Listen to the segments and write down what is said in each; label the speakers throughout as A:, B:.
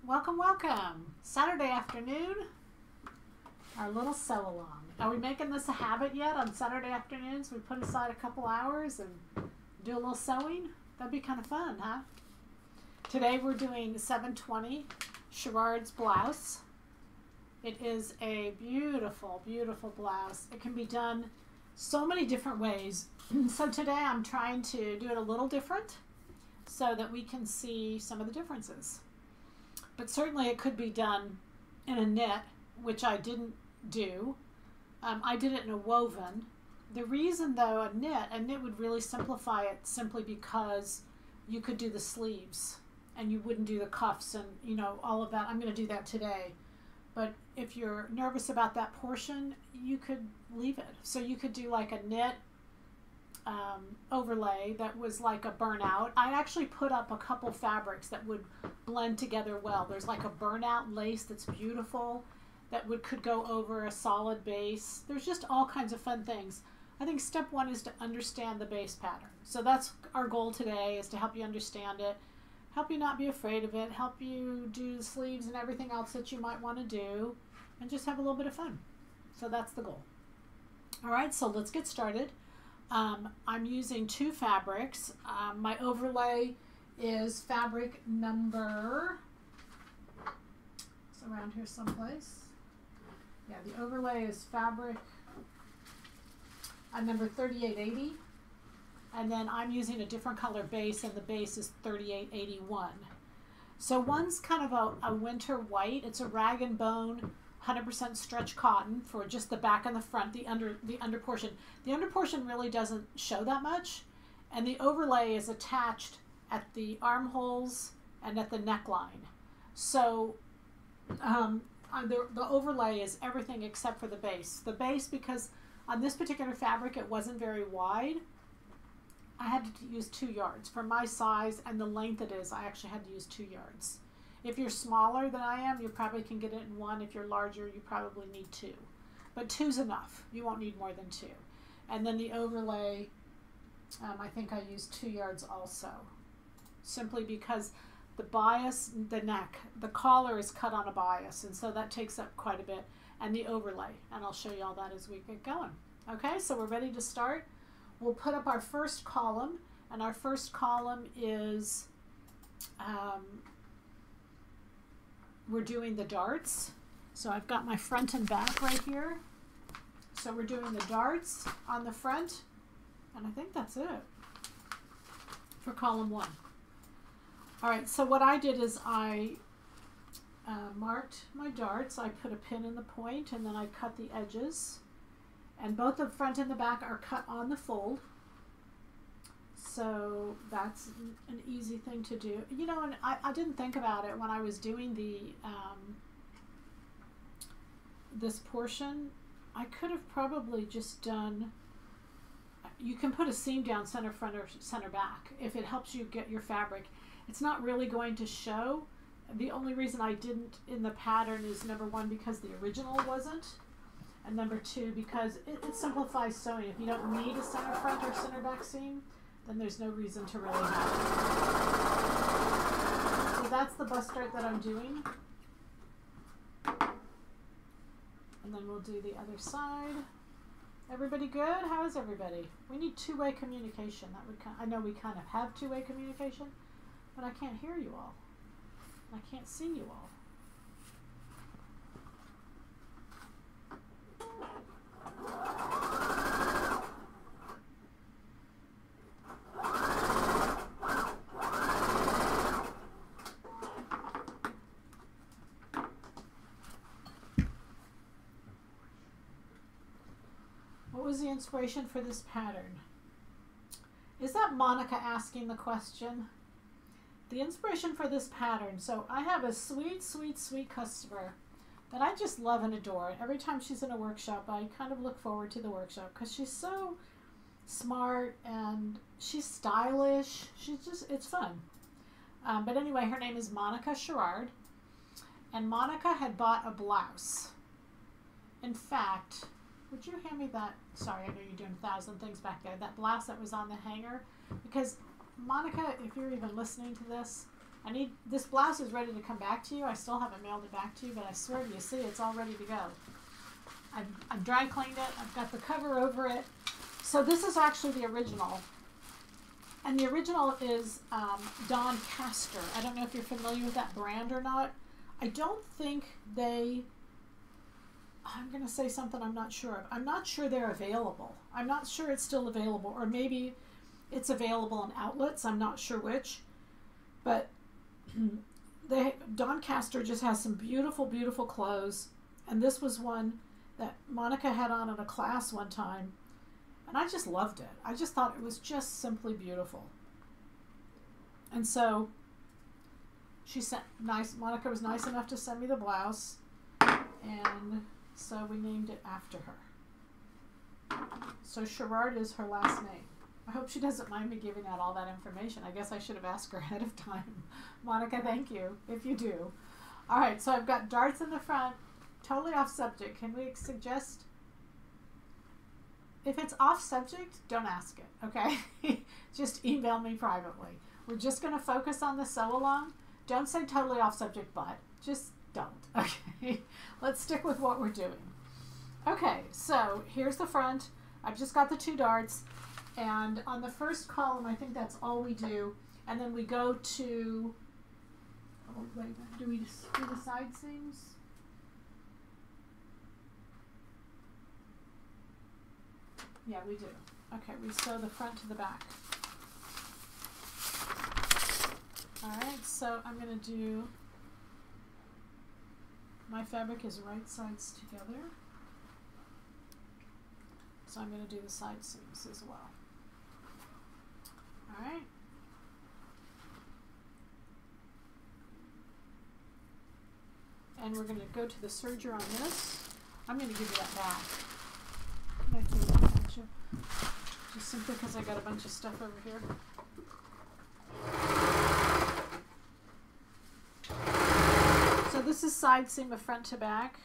A: Welcome, welcome. Saturday afternoon, our little sew along. Are we making this a habit yet on Saturday afternoons? We put aside a couple hours and do a little sewing? That'd be kind of fun, huh? Today we're doing 720 Sherrard's blouse. It is a beautiful, beautiful blouse. It can be done so many different ways. So today I'm trying to do it a little different so that we can see some of the differences. But certainly it could be done in a knit, which I didn't do. I did it in a woven. The reason though, a knit would really simplify it simply because you could do the sleeves and you wouldn't do the cuffs and all of that. I'm going to do that today. But if you're nervous about that portion, you could leave it. So you could do like a knit overlay that was like a burnout. I actually put up a couple fabrics that would blend together well. There's like a burnout lace that's beautiful that could go over a solid base. There's just all kinds of fun things. I think step one is to understand the base pattern. So that's our goal today, is to help you understand it, help you not be afraid of it, help you do the sleeves and everything else that you might want to do, and just have a little bit of fun. So that's the goal. All right, so let's get started. I'm using two fabrics. My overlay is fabric number, it's around here someplace. Yeah, the overlay is fabric number 3880. And then I'm using a different color base, and the base is 3881. So one's kind of a winter white. It's a rag and bone 100% stretch cotton for just the back and the front, the under portion. The under portion really doesn't show that much, and the overlay is attached at the armholes and at the neckline. So the overlay is everything except for the base. The base, because on this particular fabric it wasn't very wide, I had to use 2 yards. For my size and the length it is, I actually had to use 2 yards. If you're smaller than I am, you probably can get it in 1. If you're larger, you probably need 2. But 2's enough. You won't need more than 2. And then the overlay, I think I used 2 yards also. Simply because the bias, the neck, the collar is cut on a bias, and so that takes up quite a bit. And the overlay, and I'll show you all that as we get going. Okay, so we're ready to start. We'll put up our first column, and our first column is we're doing the darts. So I've got my front and back right here. So we're doing the darts on the front, and I think that's it for column 1. All right, so what I did is I marked my darts. I put a pin in the point, and then I cut the edges. And both the front and the back are cut on the fold. So that's an easy thing to do. And I didn't think about it when I was doing this portion. I could have probably just done, you can put a seam down center front or center back if it helps you get your fabric. It's not really going to show. The only reason I didn't in the pattern is, number one, because the original wasn't. And number 2, because it simplifies sewing. If you don't need a center front or center back seam, then there's no reason to really have it. So that's the bust dart that I'm doing. And then we'll do the other side. Everybody good? How is everybody? We need two-way communication. I know we kind of have two-way communication, but I can't hear you all. I can't see you all. What was the inspiration for this pattern? Is that Monica asking the question? The inspiration for this pattern, so I have a sweet, sweet, sweet customer that I just love and adore. Every time she's in a workshop, I kind of look forward to the workshop because she's so smart and she's stylish. It's fun. But anyway, her name is Monica Sherrard, and Monica had bought a blouse. In fact, would you hand me that? Sorry, I know you're doing 1,000 things back there. That blouse that was on the hanger, because Monica, if you're even listening to this, This blouse is ready to come back to you. I still haven't mailed it back to you, but I swear to you, see, it's all ready to go. I've dry cleaned it. I've got the cover over it. So this is actually the original. And the original is Doncaster. I don't know if you're familiar with that brand or not. I don't think I'm going to say something I'm not sure of. I'm not sure they're available. I'm not sure it's still available, or maybe it's available in outlets. I'm not sure which. But Doncaster just has some beautiful, beautiful clothes. And this was one that Monica had on in a class one time. And I just loved it. I just thought it was just simply beautiful. And so Monica was nice enough to send me the blouse. And so we named it after her. So Sherrard is her last name. I hope she doesn't mind me giving out all that information. I guess I should have asked her ahead of time. Monica, thank you, if you do. All right, so I've got darts in the front, totally off subject. Can we suggest? If it's off subject, don't ask it, okay? Just email me privately. We're just going to focus on the sew along. Don't say totally off subject, but just don't, okay? Let's stick with what we're doing. Okay, so here's the front. I've just got the 2 darts. And on the first column, I think that's all we do. And then we go to, oh, wait, do we just do the side seams? Yeah, we do. Okay, we sew the front to the back. All right, so I'm going to do, my fabric is right sides together. So I'm going to do the side seams as well. All right. And we're going to go to the serger on this. I'm going to give you that back. Can I throw that at you? Just simply because I got a bunch of stuff over here. So this is side seam of front to back.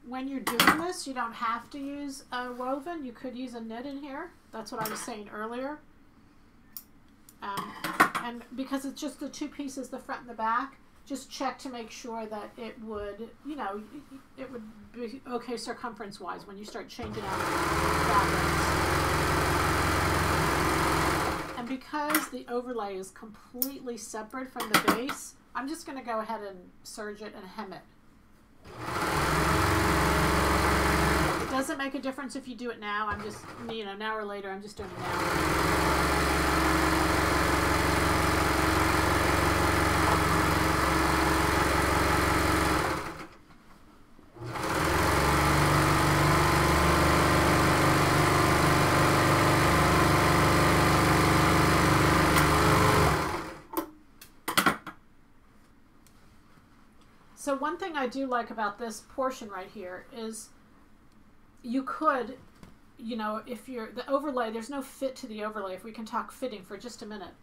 A: When you're doing this, you don't have to use a woven. You could use a knit in here. That's what I was saying earlier. And because it's just the 2 pieces, the front and the back, just check to make sure that it would, you know, it would be okay circumference-wise when you start changing out fabrics. And because the overlay is completely separate from the base, I'm just going to go ahead and serge it and hem it. It doesn't make a difference if you do it now. I'm just, you know, now or later, I'm just doing it now. So one thing I do like about this portion right here is you could, you know, if you're, the overlay, there's no fit to the overlay, if we can talk fitting for just a minute.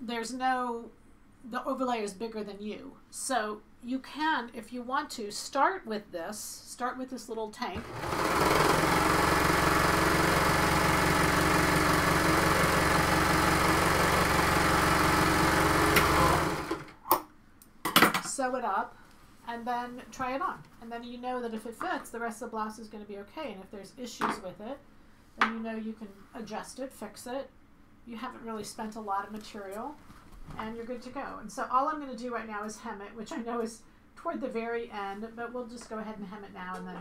A: There's no, the overlay is bigger than you. So you can, if you want to, start with this little tank. Sew it up and then try it on, and then you know that if it fits, the rest of the blouse is going to be okay. And if there's issues with it, then you know you can adjust it, fix it. You haven't really spent a lot of material and you're good to go. And so all I'm going to do right now is hem it, which I know is toward the very end, but we'll just go ahead and hem it now, and then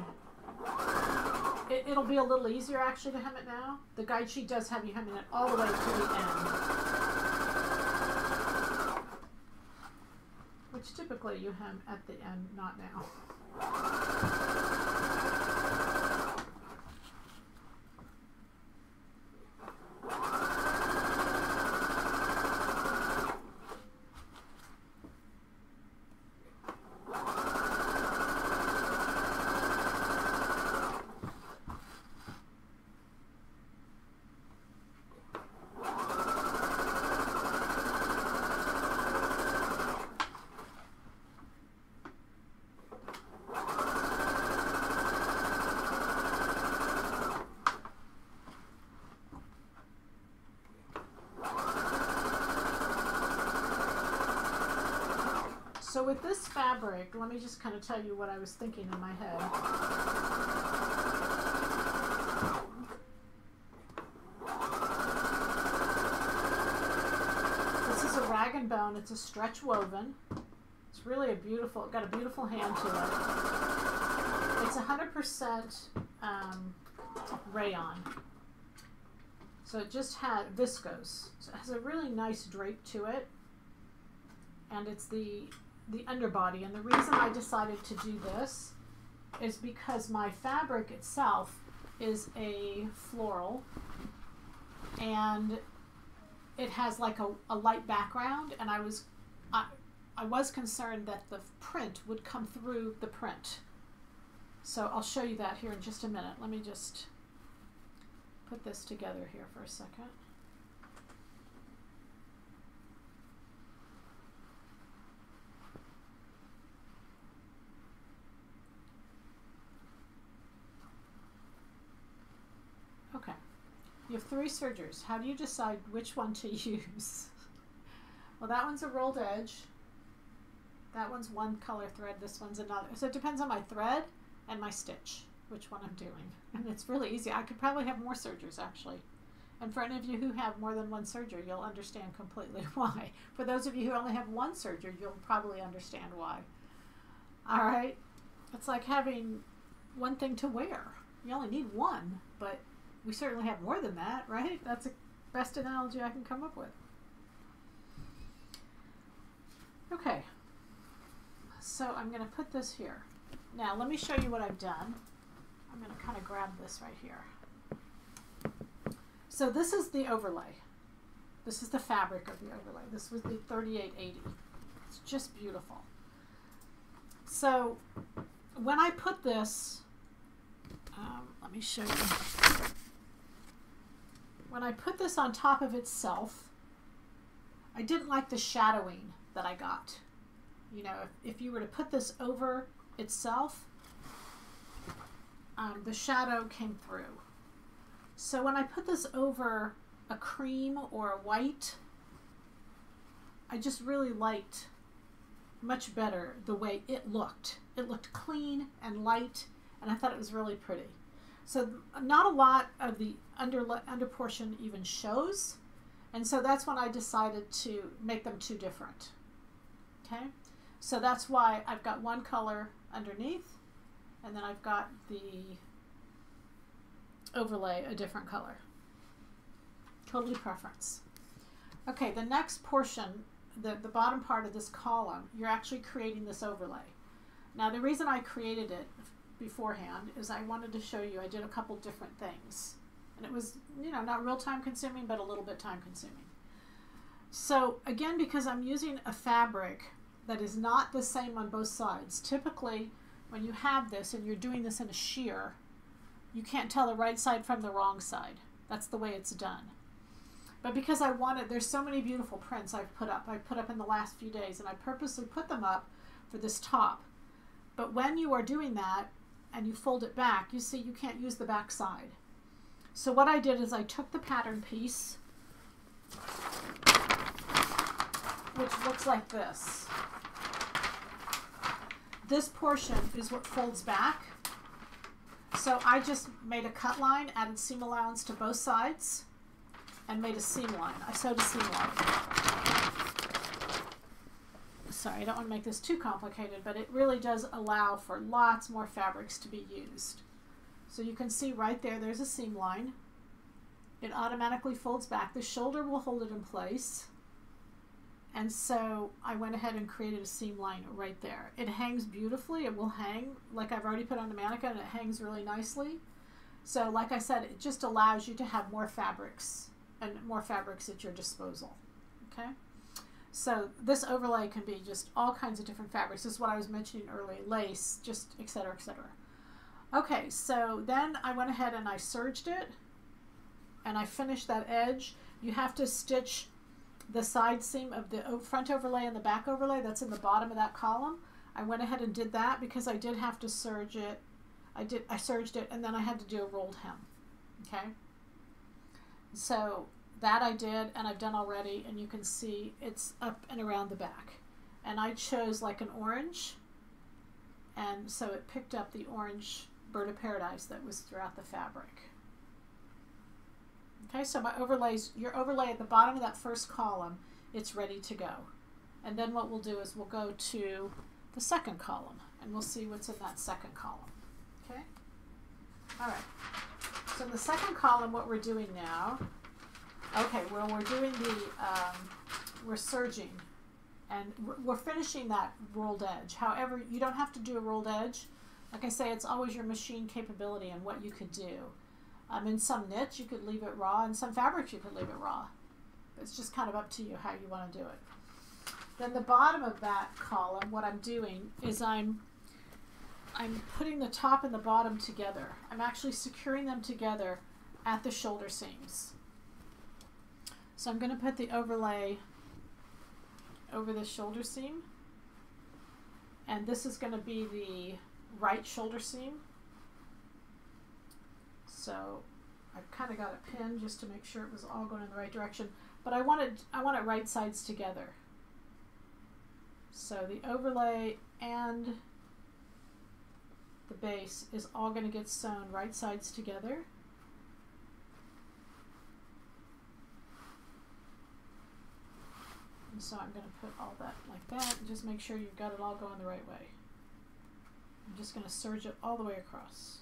A: it'll be a little easier actually to hem it now. The guide sheet does have you hemming it all the way to the end, which typically you hem at the end, not now. with this fabric, let me just kind of tell you what I was thinking in my head. This is a rag and bone. It's a stretch woven. It's really a beautiful, got a beautiful hand to it. It's 100% rayon. So it just had viscose. So it has a really nice drape to it. And it's the underbody. And the reason I decided to do this is because my fabric itself is a floral. And it has like a light background. And I was concerned that the print would come through the print. So I'll show you that here in just a minute. Let me just put this together here for a second. Okay, you have 3 sergers. How do you decide which one to use? Well, that one's a rolled edge. That one's one color thread, this one's another. So it depends on my thread and my stitch, which one I'm doing. And it's really easy. I could probably have more sergers actually. And for any of you who have more than one serger, you'll understand completely why. For those of you who only have one serger, you'll probably understand why. All right, it's like having one thing to wear. You only need one, but we certainly have more than that, right? That's the best analogy I can come up with. Okay, so I'm going to put this here. Now let me show you what I've done. I'm going to kind of grab this right here. So this is the overlay. This is the fabric of the overlay. This was the 3880. It's just beautiful. So when I put this, let me show you. When I put this on top of itself, I didn't like the shadowing that I got. You know, if you were to put this over itself, the shadow came through. So when I put this over a cream or a white, I just really liked much better the way it looked. It looked clean and light, and I thought it was really pretty. So not a lot of the under portion even shows, and so that's when I decided to make them 2 different. Okay, so that's why I've got one color underneath, and then I've got the overlay a different color. Totally preference. Okay, the next portion, the bottom part of this column, you're actually creating this overlay. Now the reason I created it beforehand is I wanted to show you I did a couple different things. And it was, you know, not real time consuming, but a little bit time consuming. So again, because I'm using a fabric that is not the same on both sides, typically when you have this and you're doing this in a sheer, you can't tell the right side from the wrong side. That's the way it's done. But because I wanted, there's so many beautiful prints I've put up in the last few days, and I purposely put them up for this top. But when you are doing that and you fold it back, you see you can't use the back side. So what I did is I took the pattern piece, which looks like this. This portion is what folds back. So I just made a cut line, added seam allowance to both sides, and made a seam line. I sewed a seam line. Sorry, I don't want to make this too complicated, but it really does allow for lots more fabrics to be used. So you can see right there, there's a seam line. It automatically folds back. The shoulder will hold it in place. And so I went ahead and created a seam line right there. It hangs beautifully. It will hang, like I've already put on the mannequin, and it hangs really nicely. So like I said, it just allows you to have more fabrics and more fabrics at your disposal. Okay? So this overlay can be just all kinds of different fabrics. This is what I was mentioning earlier, lace, just et cetera, et cetera. Okay, so then I went ahead and I serged it, and I finished that edge. You have to stitch the side seam of the front overlay and the back overlay that's in the bottom of that column. I went ahead and did that because I did have to serge it. I serged it, and then I had to do a rolled hem. Okay, so that I did, and I've done already, and you can see it's up and around the back. and I chose like an orange, and so it picked up the orange bird of paradise that was throughout the fabric. Okay, so my overlays, your overlay at the bottom of that first column, it's ready to go. And then what we'll do is we'll go to the second column and we'll see what's in that second column. Okay? All right. So in the second column, what we're doing now, okay, well, we're doing the, we're serging, and we're finishing that rolled edge. However, you don't have to do a rolled edge. Like I say, it's always your machine capability and what you could do. In some knits, you could leave it raw. In some fabrics, you could leave it raw. It's just kind of up to you how you want to do it. Then the bottom of that column, what I'm doing is I'm putting the top and the bottom together. I'm actually securing them together at the shoulder seams. So I'm going to put the overlay over the shoulder seam. And this is going to be the right shoulder seam. So I've kind of got it pinned just to make sure it was all going in the right direction. But I want it right sides together. So the overlay and the base is all going to get sewn right sides together. And so I'm going to put all that like that and just make sure you've got it all going the right way. I'm just going to serge it all the way across.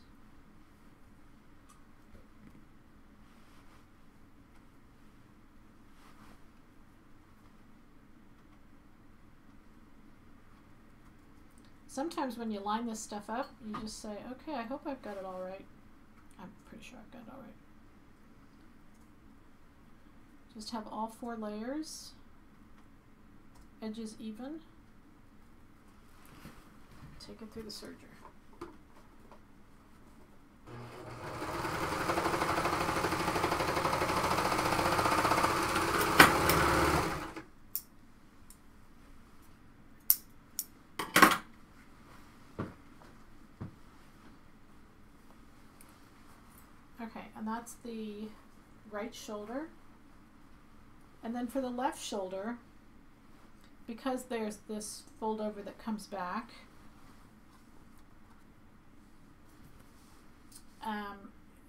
A: Sometimes when you line this stuff up, you just say, okay, I hope I've got it all right. I'm pretty sure I've got it all right. Just have all 4 layers, edges even. Take it through the serger. Okay, and that's the right shoulder. And then for the left shoulder, because there's this fold over that comes back,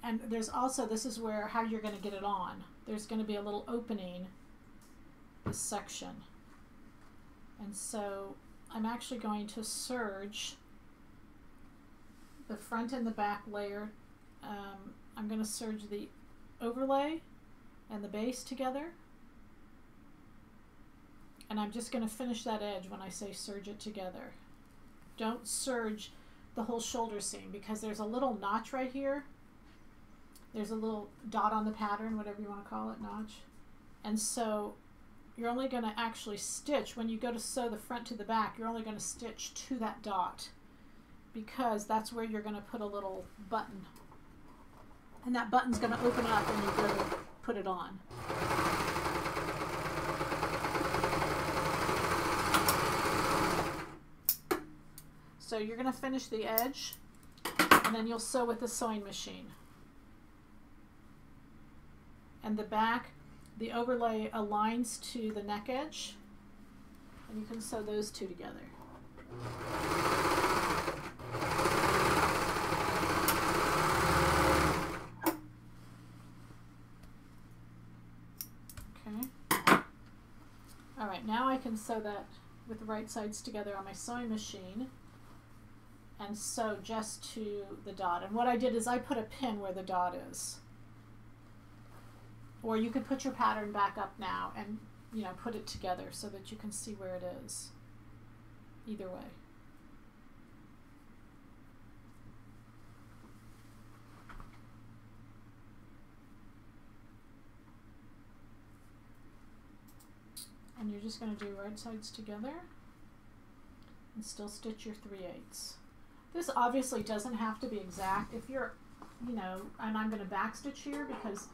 A: and there's also, this is where how you're going to get it on. There's going to be a little opening, this section. And so I'm actually going to serge the front and the back layer. I'm going to serge the overlay and the base together. And I'm just going to finish that edge when I say serge it together. Don't serge the whole shoulder seam because there's a little notch right here. There's a little dot on the pattern, whatever you want to call it, notch. And so you're only going to actually stitch, when you go to sew the front to the back, you're only going to stitch to that dot because that's where you're going to put a little button. And that button's going to open up when you go to put it on. So you're going to finish the edge, and then you'll sew with the sewing machine. And the back, the overlay aligns to the neck edge, and you can sew those two together. Okay. All right, now I can sew that with the right sides together on my sewing machine and sew just to the dot. And what I did is I put a pin where the dot is. Or you could put your pattern back up now and, you know, put it together so that you can see where it is. Either way. And you're just going to do right sides together and still stitch your 3/8. This obviously doesn't have to be exact. If you're, you know, and I'm going to backstitch here because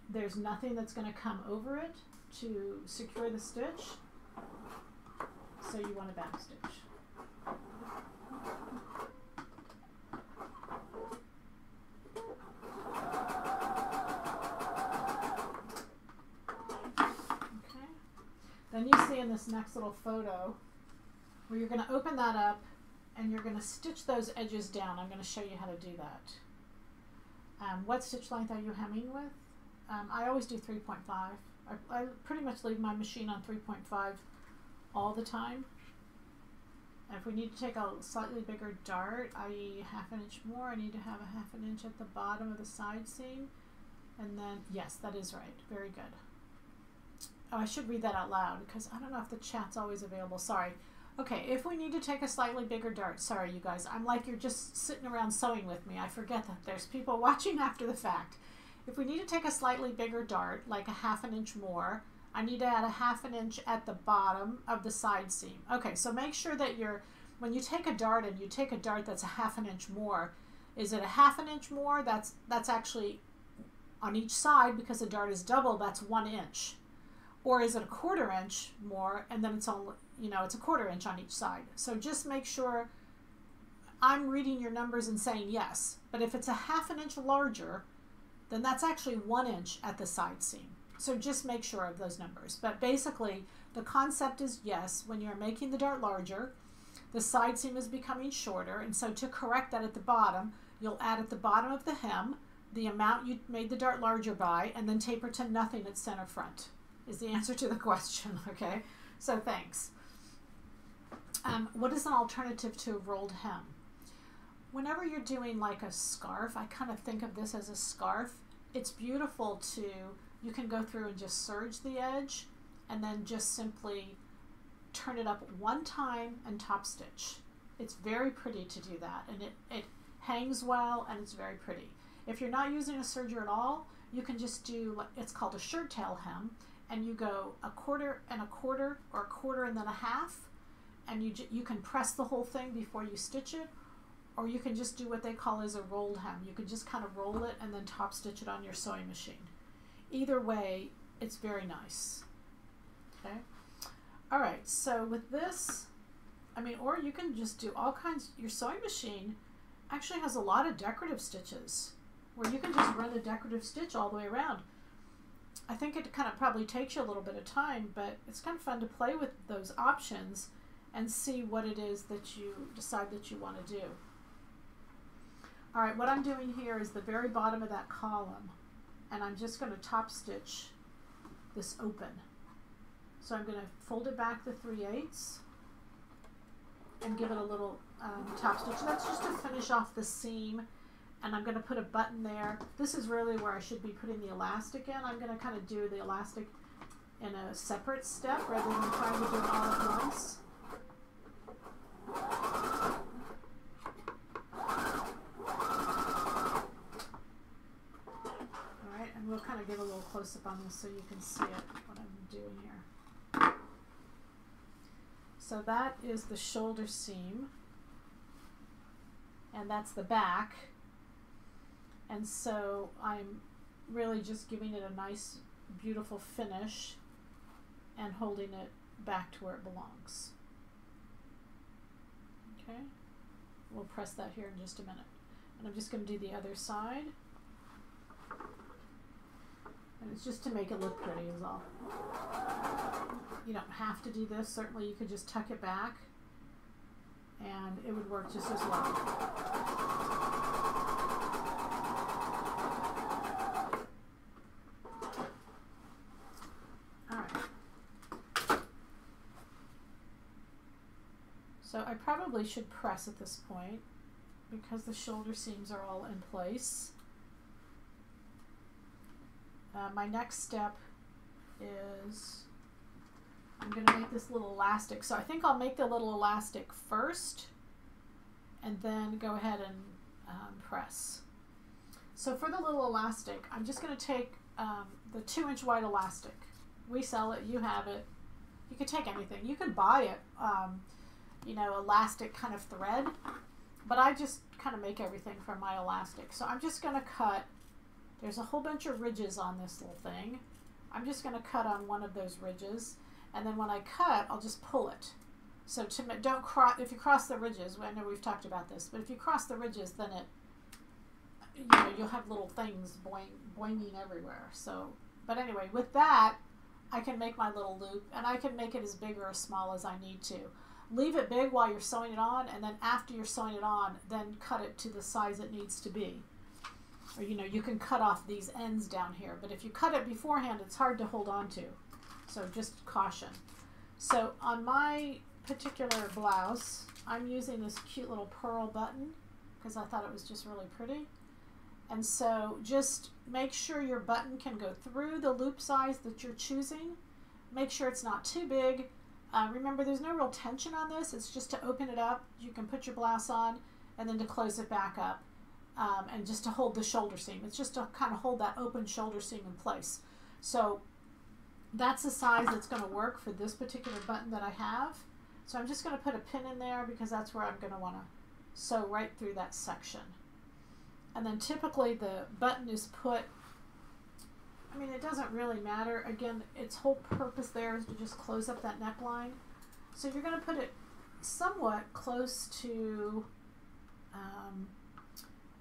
A: there's nothing that's going to come over it to secure the stitch. So you want to backstitch. Okay. Then you see in this next little photo where you're going to open that up and you're going to stitch those edges down. I'm going to show you how to do that. What stitch length are you hemming with? I always do 3.5. I pretty much leave my machine on 3.5 all the time. And if we need to take a slightly bigger dart, i.e. half an inch more, I need to have a half an inch at the bottom of the side seam. And then, yes, that is right. Very good. Oh, I should read that out loud because I don't know if the chat's always available. Sorry. Okay, if we need to take a slightly bigger dart, sorry you guys, I'm like you're just sitting around sewing with me. I forget that there's people watching after the fact. If we need to take a slightly bigger dart, like a half an inch more, I need to add a half an inch at the bottom of the side seam. Okay, so make sure that when you take a dart and you take a dart that's a half an inch more, is it a half an inch more? That's actually on each side, because the dart is double, that's 1 inch. Or is it a 1/4 inch more, and then it's only, it's a 1/4 inch on each side. So just make sure I'm reading your numbers and saying yes. But if it's a half an inch larger, then that's actually 1 inch at the side seam. So just make sure of those numbers. But basically, the concept is yes, when you're making the dart larger, the side seam is becoming shorter. And so to correct that at the bottom, you'll add at the bottom of the hem the amount you made the dart larger by, and then taper to nothing at center front. Is the answer to the question, okay? So thanks. What is an alternative to a rolled hem? Whenever you're doing like a scarf, I kind of think of this as a scarf. It's beautiful you can go through and just serge the edge and then just simply turn it up one time and top stitch. It's very pretty to do that, and it hangs well and it's very pretty. If you're not using a serger at all, you can just do, it's called a shirt tail hem, and you go 1/4 and 1/4 or 1/4 and then a half, and you can press the whole thing before you stitch it, or you can just do what they call as a rolled hem. You can just kind of roll it and then top stitch it on your sewing machine. Either way, it's very nice. Okay. All right, so with this, or you can just do all kinds. Your sewing machine actually has a lot of decorative stitches where you can just run a decorative stitch all the way around. I think it kind of probably takes you a little bit of time, but it's kind of fun to play with those options and see what it is that you decide that you want to do. All right, what I'm doing here is the very bottom of that column, and I'm just going to top stitch this open. So I'm going to fold it back to 3/8 and give it a little top stitch. That's just to finish off the seam. And I'm going to put a button there. This is really where I should be putting the elastic in. I'm going to kind of do the elastic in a separate step rather than trying to do it all at once. Alright, and we'll kind of give a little close-up on this so you can see it, what I'm doing here. So that is the shoulder seam, and that's the back. And so I'm really just giving it a nice, beautiful finish and holding it back to where it belongs. Okay, we'll press that here in just a minute. And I'm just going to do the other side. And it's just to make it look pretty is all. You don't have to do this. Certainly you could just tuck it back and it would work just as well. So I probably should press at this point because the shoulder seams are all in place. My next step is I'm going to make this little elastic. So I think I'll make the little elastic first and then go ahead and press. So for the little elastic, I'm just going to take the 2-inch wide elastic. We sell it, you have it. You could take anything. You could buy it. Elastic kind of thread, but I just kind of make everything from my elastic. So I'm just going to cut, there's a whole bunch of ridges on this little thing. I'm just going to cut on one of those ridges, and then when I cut, I'll just pull it. So don't cross, if you cross the ridges, I know we've talked about this, but if you cross the ridges, then you'll have little things boinging everywhere. So, but anyway, with that, I can make my little loop, and I can make it as big or as small as I need to. leave it big while you're sewing it on, and then after you're sewing it on, then cut it to the size it needs to be. Or, you know, you can cut off these ends down here, but if you cut it beforehand, it's hard to hold on to. So just caution. So on my particular blouse, I'm using this cute little pearl button because I thought it was just really pretty. And so just make sure your button can go through the loop size that you're choosing. Make sure it's not too big. Remember, there's no real tension on this. It's just to open it up. You can put your blouse on and then to close it back up. And just to hold the shoulder seam. It's just to kind of hold that open shoulder seam in place. So that's the size that's going to work for this particular button that I have. So I'm just going to put a pin in there because that's where I'm going to want to sew right through that section. And then typically the button is put, I mean, it doesn't really matter. Again, its whole purpose there is to just close up that neckline. So you're going to put it somewhat close to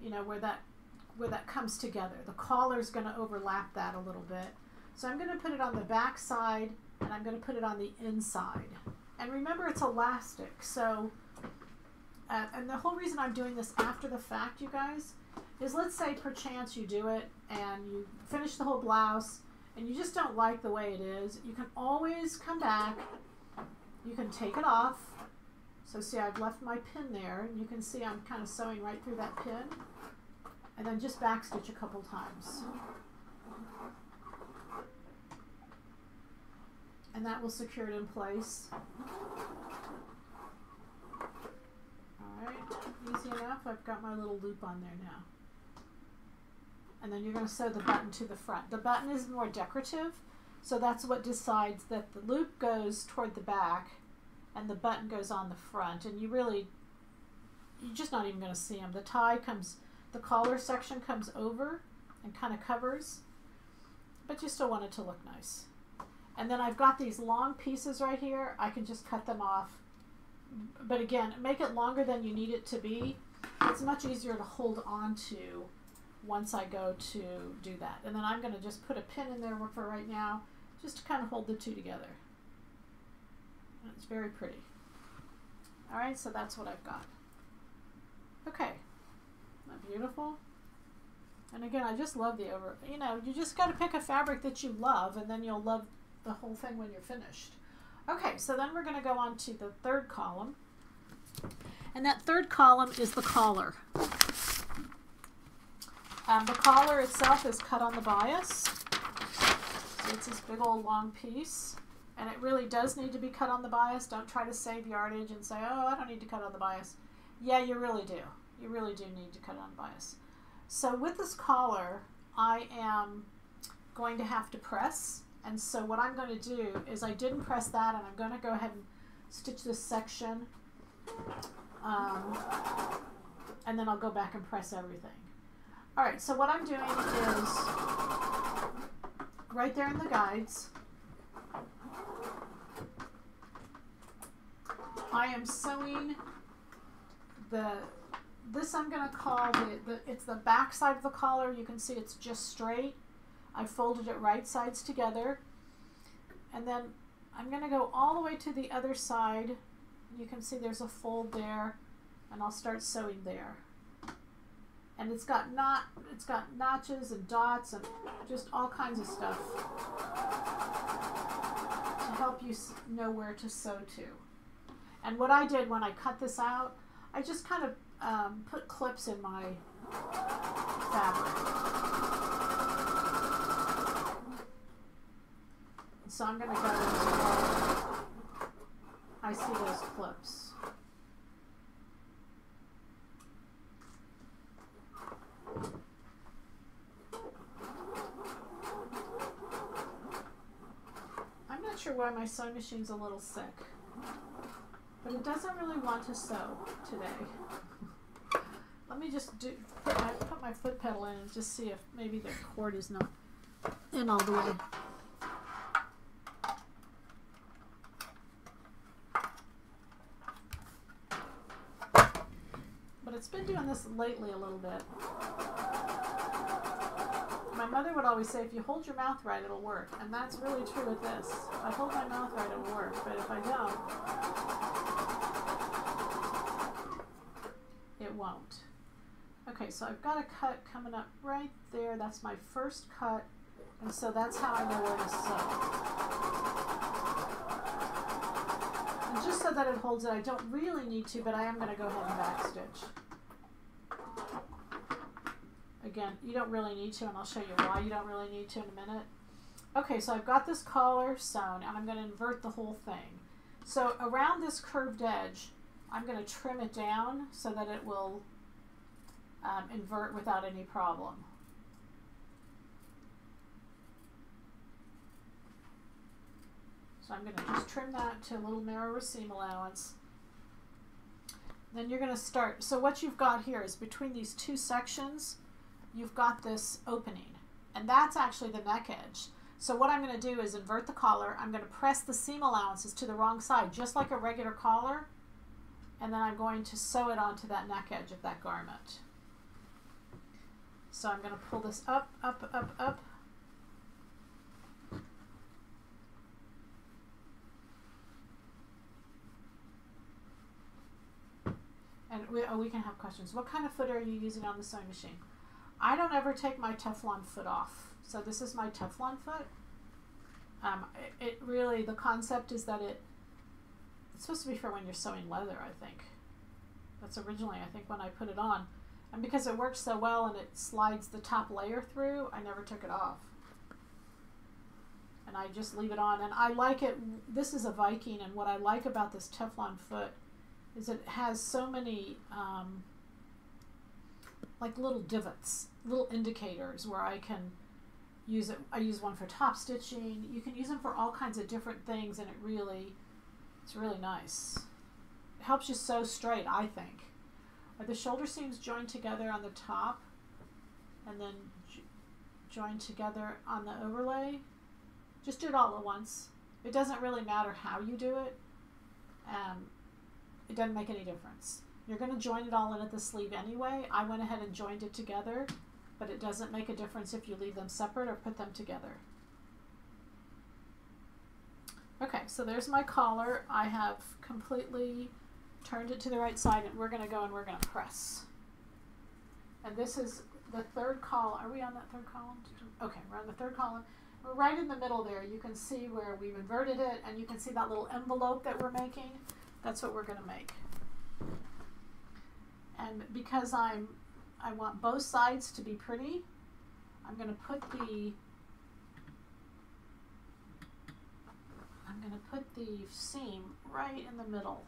A: you know, where that comes together. The collar is going to overlap that a little bit. So I'm going to put it on the back side and I'm going to put it on the inside. And remember, it's elastic. So, and the whole reason I'm doing this after the fact, you guys, is let's say perchance you do it and you finish the whole blouse and you just don't like the way it is. You can always come back. You can take it off. So see, I've left my pin there, and you can see I'm kind of sewing right through that pin, and then just backstitch a couple times. And that will secure it in place. Alright, easy enough. I've got my little loop on there now. And then you're going to sew the button to the front. The button is more decorative, so that's what decides that the loop goes toward the back and the button goes on the front, and you're just not even going to see them. The tie comes, the collar section comes over and kind of covers, but you still want it to look nice. And then I've got these long pieces right here. I can just cut them off, but again, make it longer than you need it to be. It's much easier to hold on to once I go to do that. And then I'm going to just put a pin in there for right now, just to kind of hold the two together. It's very pretty. All right, so that's what I've got. Okay, isn't that beautiful? And again, I just love the you know, you just got to pick a fabric that you love, and then you'll love the whole thing when you're finished. Okay, so then we're going to go on to the third column. And that third column is the collar. The collar itself is cut on the bias. So it's this big old long piece. And it really does need to be cut on the bias. Don't try to save yardage and say, oh, I don't need to cut on the bias. Yeah, you really do. You really do need to cut on the bias. So with this collar, I am going to have to press. And so what I'm going to do is I didn't press that, and I'm going to go ahead and stitch this section. And then I'll go back and press everything. All right, so what I'm doing is right there in the guides, I am sewing this I'm going to call it's the back side of the collar. You can see it's just straight. I folded it right sides together. And then I'm going to go all the way to the other side. You can see there's a fold there, and I'll start sewing there. And it's got notches and dots and just all kinds of stuff to help you know where to sew to. And what I did when I cut this out, I just kind of put clips in my fabric. So I'm going to go until I see those clips. I'm not sure why my sewing machine's a little sick, but it doesn't really want to sew today. Let me just put my foot pedal in and just see if maybe the cord is not in all the way. But it's been doing this lately a little bit. My mother would always say, if you hold your mouth right, it'll work. And that's really true with this. If I hold my mouth right, it'll work. But if I don't, Okay, so I've got a cut coming up right there. That's my first cut, and so that's how I know where to sew. And just so that it holds it, I don't really need to, but I am going to go ahead and backstitch. Again, you don't really need to, and I'll show you why you don't really need to in a minute. Okay, so I've got this collar sewn, and I'm going to invert the whole thing. So around this curved edge, I'm going to trim it down so that it will invert without any problem. So I'm going to just trim that to a little narrower seam allowance. Then you're going to start. So what you've got here is between these two sections, you've got this opening, and that's actually the neck edge. So what I'm going to do is invert the collar. I'm going to press the seam allowances to the wrong side, just like a regular collar, and then I'm going to sew it onto that neck edge of that garment. So I'm going to pull this up, up, up, up. And we can have questions. What kind of foot are you using on the sewing machine? I don't ever take my Teflon foot off. So this is my Teflon foot. It really, the concept is that it's supposed to be for when you're sewing leather, I think. That's originally, I think, when I put it on. And because it works so well and it slides the top layer through, I never took it off. And I just leave it on. And I like it. This is a Viking, and what I like about this Teflon foot is it has so many like little divots, little indicators where I can use it. I use one for top stitching. You can use them for all kinds of different things, and it's really nice. It helps you sew straight, I think. Are the shoulder seams joined together on the top and then joined together on the overlay? Just do it all at once. It doesn't really matter how you do it. It doesn't make any difference. You're going to join it all in at the sleeve anyway. I went ahead and joined it together, but it doesn't make a difference if you leave them separate or put them together. Okay, so there's my collar. I have completely turned it to the right side, and we're going to go and we're going to press. And this is the third column. Are we on that third column? Okay, we're on the third column. We're right in the middle there. You can see where we've inverted it, and you can see that little envelope that we're making. That's what we're going to make. And because I want both sides to be pretty, I'm going to put the seam right in the middle.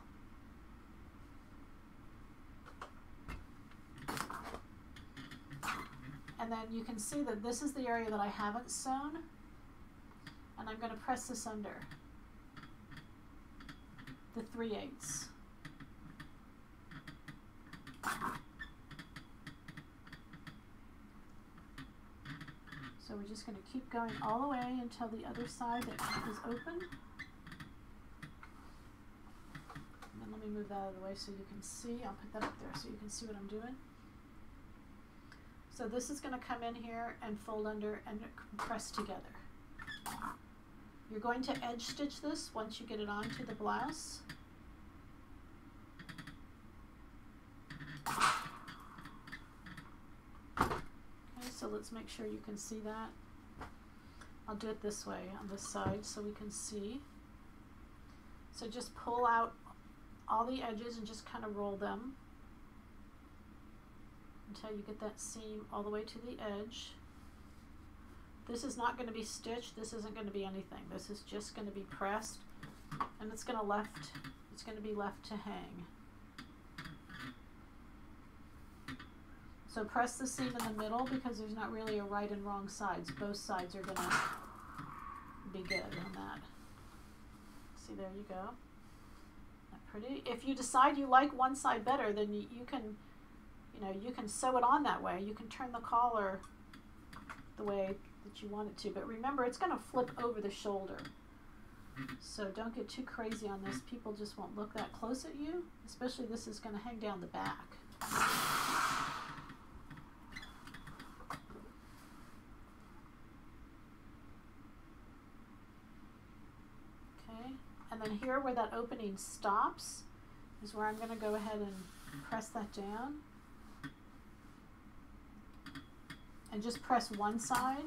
A: And then you can see that this is the area that I haven't sewn, and I'm going to press this under the 3/8. So we're just going to keep going all the way until the other side is open. And then let me move that out of the way so you can see. I'll put that up there so you can see what I'm doing. So this is going to come in here and fold under and press together. You're going to edge stitch this once you get it onto the blouse. Okay, so let's make sure you can see that. I'll do it this way on this side so we can see. So just pull out all the edges and just kind of roll them until you get that seam all the way to the edge. This is not going to be stitched. This isn't going to be anything. This is just going to be pressed, and it's going to be left to hang. So press the seam in the middle because there's not really a right and wrong sides. Both sides are going to be good on that. See, there you go. Isn't that pretty? If you decide you like one side better, then you can sew it on that way. You can turn the collar the way that you want it to, but remember it's going to flip over the shoulder, so don't get too crazy on this. People just won't look that close at you, especially this is going to hang down the back. Okay, and then here where that opening stops is where I'm going to go ahead and press that down. and just press one side,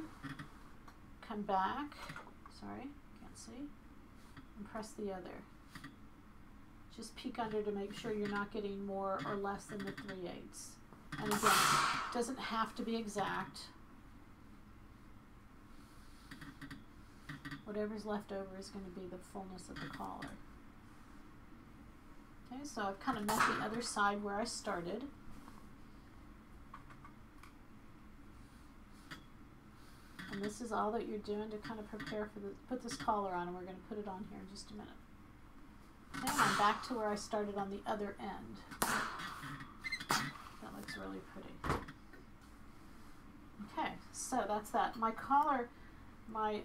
A: come back, sorry, can't see, and press the other. Just peek under to make sure you're not getting more or less than the 3/8. And again, it doesn't have to be exact. Whatever's left over is going to be the fullness of the collar. Okay, so I've kind of met the other side where I started. And this is all that you're doing to kind of prepare for put this collar on, and we're going to put it on here in just a minute. Okay, and I'm back to where I started on the other end. That looks really pretty. Okay, so that's that. My collar, my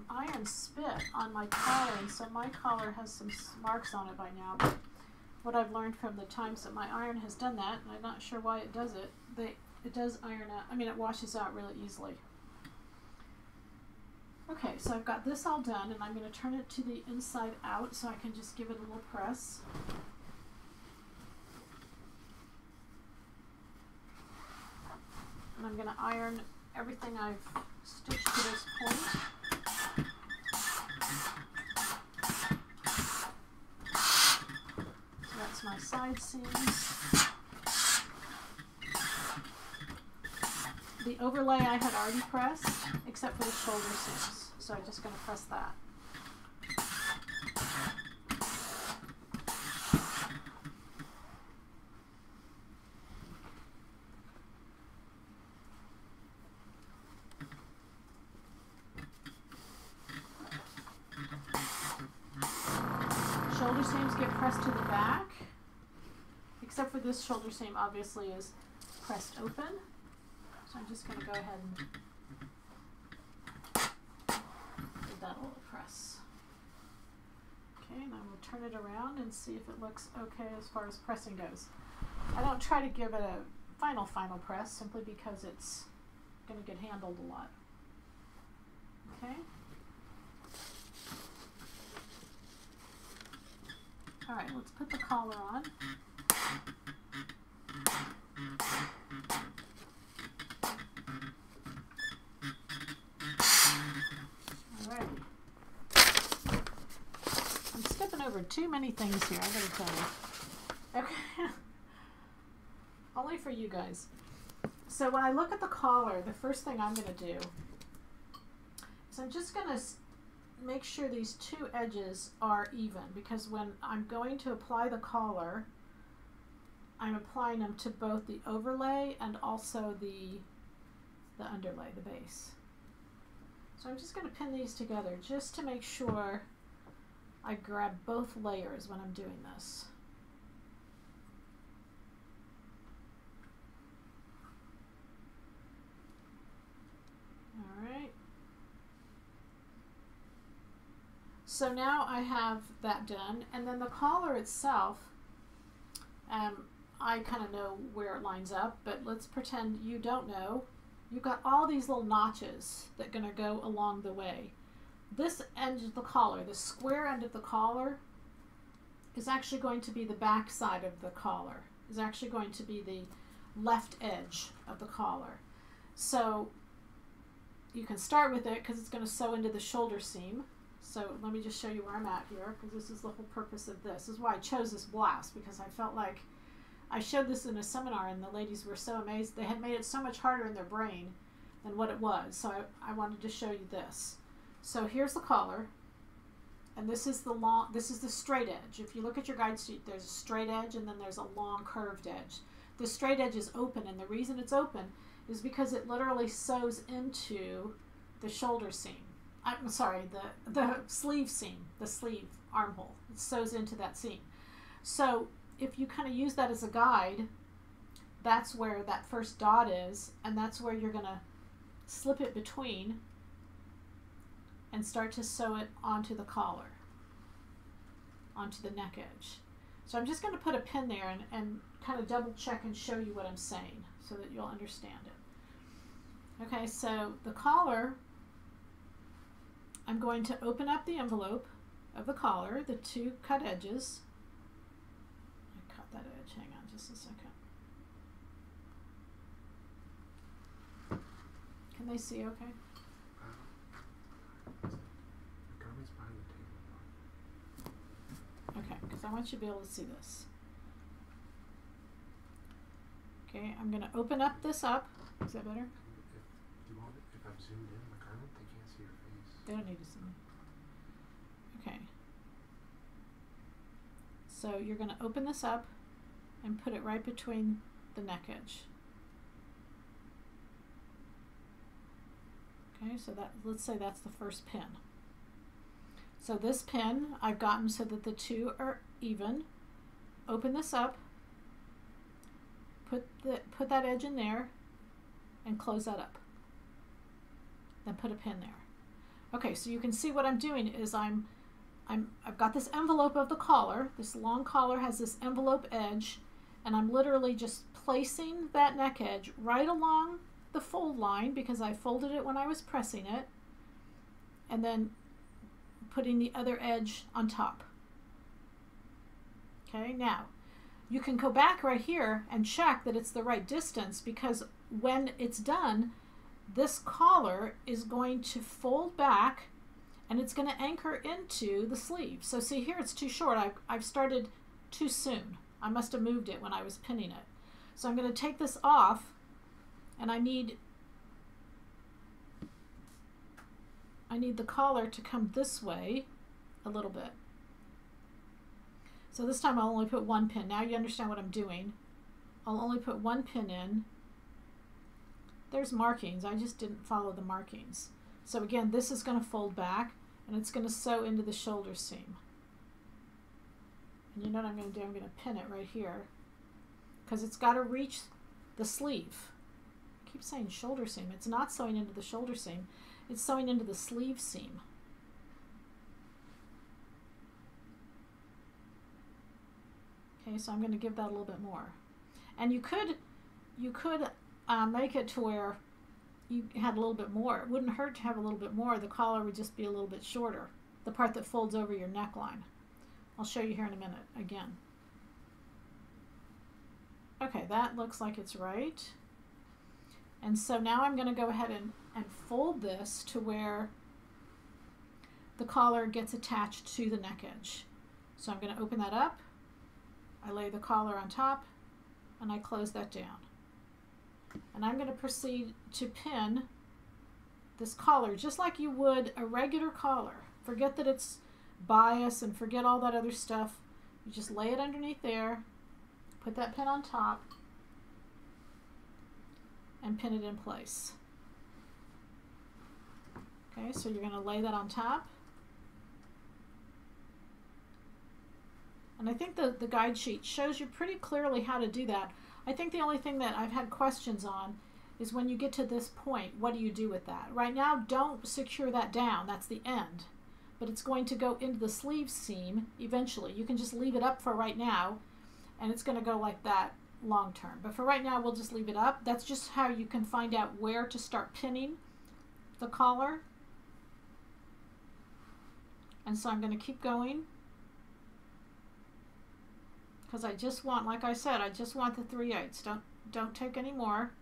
A: iron spit on my collar, and so my collar has some marks on it by now. But what I've learned from the times that my iron has done that, and I'm not sure why it does it, it does iron out. I mean, it washes out really easily. Okay, so I've got this all done, and I'm going to turn it to the inside out so I can just give it a little press. And I'm going to iron everything I've stitched to this point. So that's my side seams. The overlay I had already pressed, except for the shoulder seams. So I'm just going to press that. Shoulder seams get pressed to the back, except for this shoulder seam obviously is pressed open. So I'm just going to go ahead and give that a little press. Okay, and I will turn it around and see if it looks okay as far as pressing goes. I don't try to give it a final press simply because it's going to get handled a lot. Okay. All right, let's put the collar on. Over too many things here, I gotta tell you. Okay. Only for you guys. So when I look at the collar, the first thing I'm gonna do is I'm just gonna make sure these two edges are even, because when I'm going to apply the collar, I'm applying them to both the overlay and also the underlay, the base. So I'm just gonna pin these together just to make sure I grab both layers when I'm doing this. All right. So now I have that done, and then the collar itself, I kind of know where it lines up, but let's pretend you don't know. You've got all these little notches that are going to go along the way. This end of the collar, the square end of the collar, is actually going to be the back side of the collar. Is actually going to be the left edge of the collar. So you can start with it because it's going to sew into the shoulder seam. So let me just show you where I'm at here, because this is the whole purpose of this. This is why I chose this blouse, because I felt like I showed this in a seminar and the ladies were so amazed. They had made it so much harder in their brain than what it was. So I wanted to show you this. So here's the collar, and this is the straight edge. If you look at your guide sheet, there's a straight edge and then there's a long curved edge. The straight edge is open, and the reason it's open is because it literally sews into the shoulder seam. I'm sorry, the sleeve seam, the sleeve armhole. It sews into that seam. So if you kind of use that as a guide, that's where that first dot is, and that's where you're going to slip it between and start to sew it onto the collar, onto the neck edge. So I'm just going to put a pin there and kind of double check and show you what I'm saying so that you'll understand it. Okay, so the collar, I'm going to open up the envelope of the collar, the two cut edges. I cut that edge, hang on just a second. Can they see okay?
B: The garment's behind the table.
A: Okay, because I want you to be able to see this. Okay, I'm going to open up this up. Is that better?
B: If I'm zoomed in on the garment, they can't see your face.
A: They don't need to see me. Okay. So you're going to open this up and put it right between the neck edge. Okay, so that, let's say that's the first pin. So this pin I've gotten so that the two are even. Open this up, put that edge in there, and close that up. Then put a pin there. Okay, so you can see what I'm doing is I've got this envelope of the collar. This long collar has this envelope edge, and I'm literally just placing that neck edge right along the fold line because I folded it when I was pressing it, and then putting the other edge on top. Okay, now you can go back right here and check that it's the right distance, because when it's done, this collar is going to fold back and it's going to anchor into the sleeve. So see here, it's too short. I've started too soon. I must have moved it when I was pinning it. So I'm going to take this off, and I need the collar to come this way a little bit. So this time I'll only put one pin. Now you understand what I'm doing. I'll only put one pin in. There's markings. I just didn't follow the markings. So again, this is going to fold back, and it's going to sew into the shoulder seam. And you know what I'm going to do? I'm going to pin it right here because it's got to reach the sleeve. I keep saying shoulder seam. It's not sewing into the shoulder seam. It's sewing into the sleeve seam. Okay, so I'm going to give that a little bit more. And you could make it to where you had a little bit more. It wouldn't hurt to have a little bit more. The collar would just be a little bit shorter, the part that folds over your neckline. I'll show you here in a minute again. Okay, that looks like it's right. And so now I'm going to go ahead and fold this to where the collar gets attached to the neck edge. So I'm going to open that up. I lay the collar on top, and I close that down. And I'm going to proceed to pin this collar just like you would a regular collar. Forget that it's bias and forget all that other stuff. You just lay it underneath there, put that pin on top, and pin it in place. Okay, so you're going to lay that on top. And I think the guide sheet shows you pretty clearly how to do that. I think the only thing that I've had questions on is when you get to this point, what do you do with that? Right now, don't secure that down. That's the end. But it's going to go into the sleeve seam eventually. You can just leave it up for right now, and it's going to go like that long term. But for right now, we'll just leave it up. That's just how you can find out where to start pinning the collar. And so I'm going to keep going, because I just want, like I said, I just want the 3/8. Don't take any more.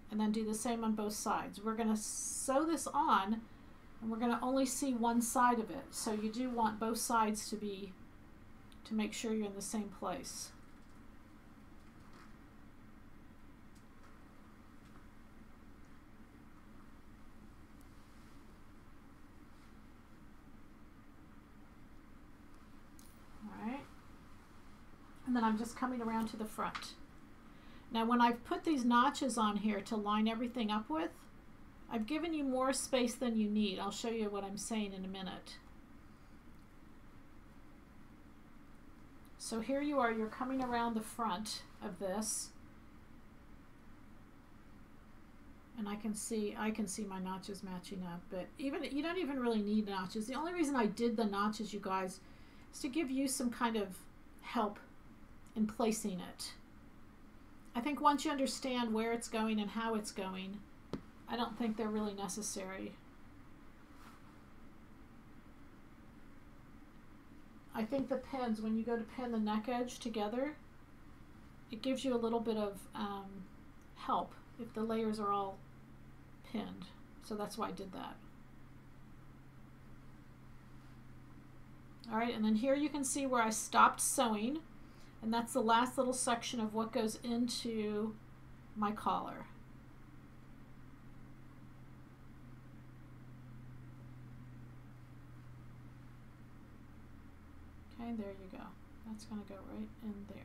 A: And then do the same on both sides. We're going to sew this on, and we're going to only see one side of it. So you do want both sides to make sure you're in the same place. And then I'm just coming around to the front. Now when I've put these notches on here to line everything up with, I've given you more space than you need. I'll show you what I'm saying in a minute. So here you are, you're coming around the front of this. And I can see my notches matching up, but you don't even really need notches. The only reason I did the notches, you guys, is to give you some kind of help in placing it. I think once you understand where it's going and how it's going, I don't think they're really necessary. I think the pins, when you go to pin the neck edge together, it gives you a little bit of help if the layers are all pinned. So that's why I did that. All right, and then here you can see where I stopped sewing, and that's the last little section of what goes into my collar. Okay, there you go. That's going to go right in there.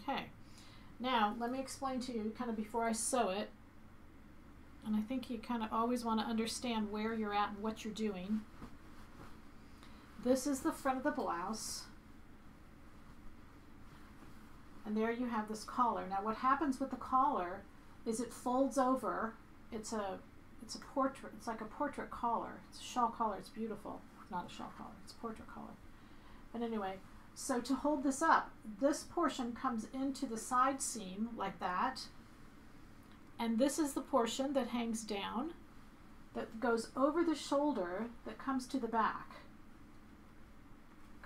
A: Okay, now let me explain to you kind of before I sew it, and I think you kind of always want to understand where you're at and what you're doing. This is the front of the blouse, and there you have this collar. Now what happens with the collar is it folds over. It's a portrait. It's like a portrait collar. It's a shawl collar. It's beautiful. It's not a shawl collar. It's a portrait collar. But anyway, so to hold this up, this portion comes into the side seam like that, and this is the portion that hangs down, that goes over the shoulder, that comes to the back.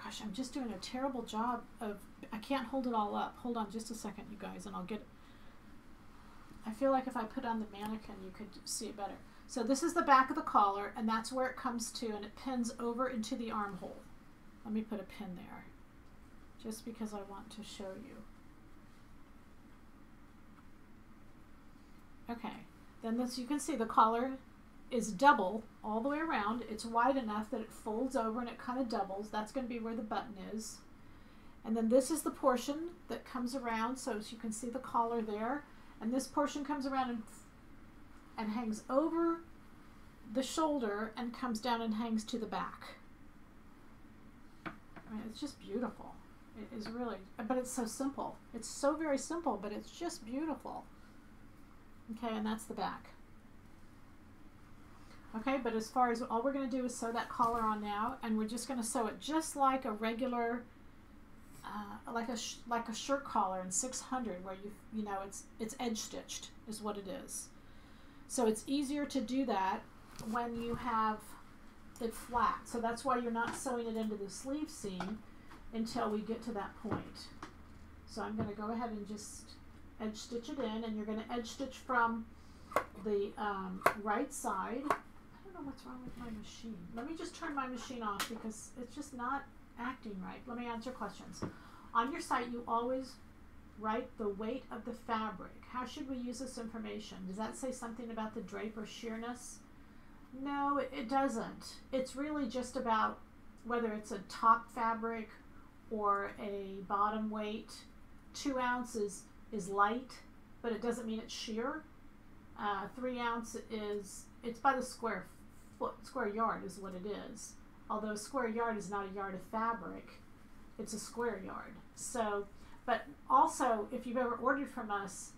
A: Gosh, I'm just doing a terrible job of, I can't hold it all up. Hold on just a second, you guys, and I'll get it. I feel like if I put on the mannequin, you could see it better. So this is the back of the collar, and that's where it comes to, and it pins over into the armhole. Let me put a pin there, just because I want to show you. Okay, then this, you can see the collar is double all the way around. It's wide enough that it folds over and it kind of doubles. That's going to be where the button is. And then this is the portion that comes around, so as you can see the collar there. And this portion comes around and hangs over the shoulder and comes down and hangs to the back. I mean, it's just beautiful. It is really, but it's so simple. It's so very simple, but it's just beautiful. Okay, and that's the back. Okay, but as far as all we're going to do is sew that collar on now, and we're just going to sew it just like a regular, like a shirt collar in 600, where you know it's edge stitched is what it is. So it's easier to do that when you have it flat. So that's why you're not sewing it into the sleeve seam until we get to that point. So I'm going to go ahead and just edge stitch it in, and you're going to edge stitch from the right side. I don't know what's wrong with my machine. Let me just turn my machine off because it's just not acting right. Let me answer questions. On your site, you always write the weight of the fabric. How should we use this information? Does that say something about the drape or sheerness? No, it doesn't. It's really just about whether it's a top fabric or a bottom weight. 2 ounces is light, but it doesn't mean it's sheer. 3 ounce is, it's by the square yard is what it is. Although a square yard is not a yard of fabric, it's a square yard. So, but also if you've ever ordered from us,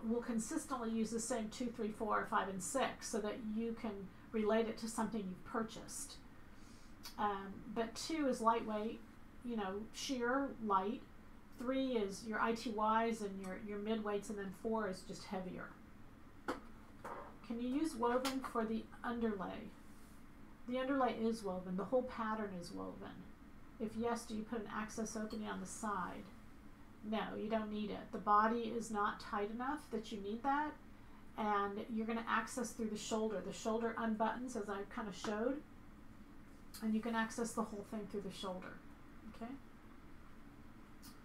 A: we'll consistently use the same 2, 3, 4, 5, and 6 so that you can relate it to something you've purchased. But 2 is lightweight, you know, sheer, light. 3 is your ITYs and your mid-weights, and then 4 is just heavier. Can you use woven for the underlay? The underlay is woven. The whole pattern is woven. If yes, do you put an access opening on the side? No, you don't need it. The body is not tight enough that you need that, and you're going to access through the shoulder. The shoulder unbuttons, as I kind of showed, and you can access the whole thing through the shoulder. Okay?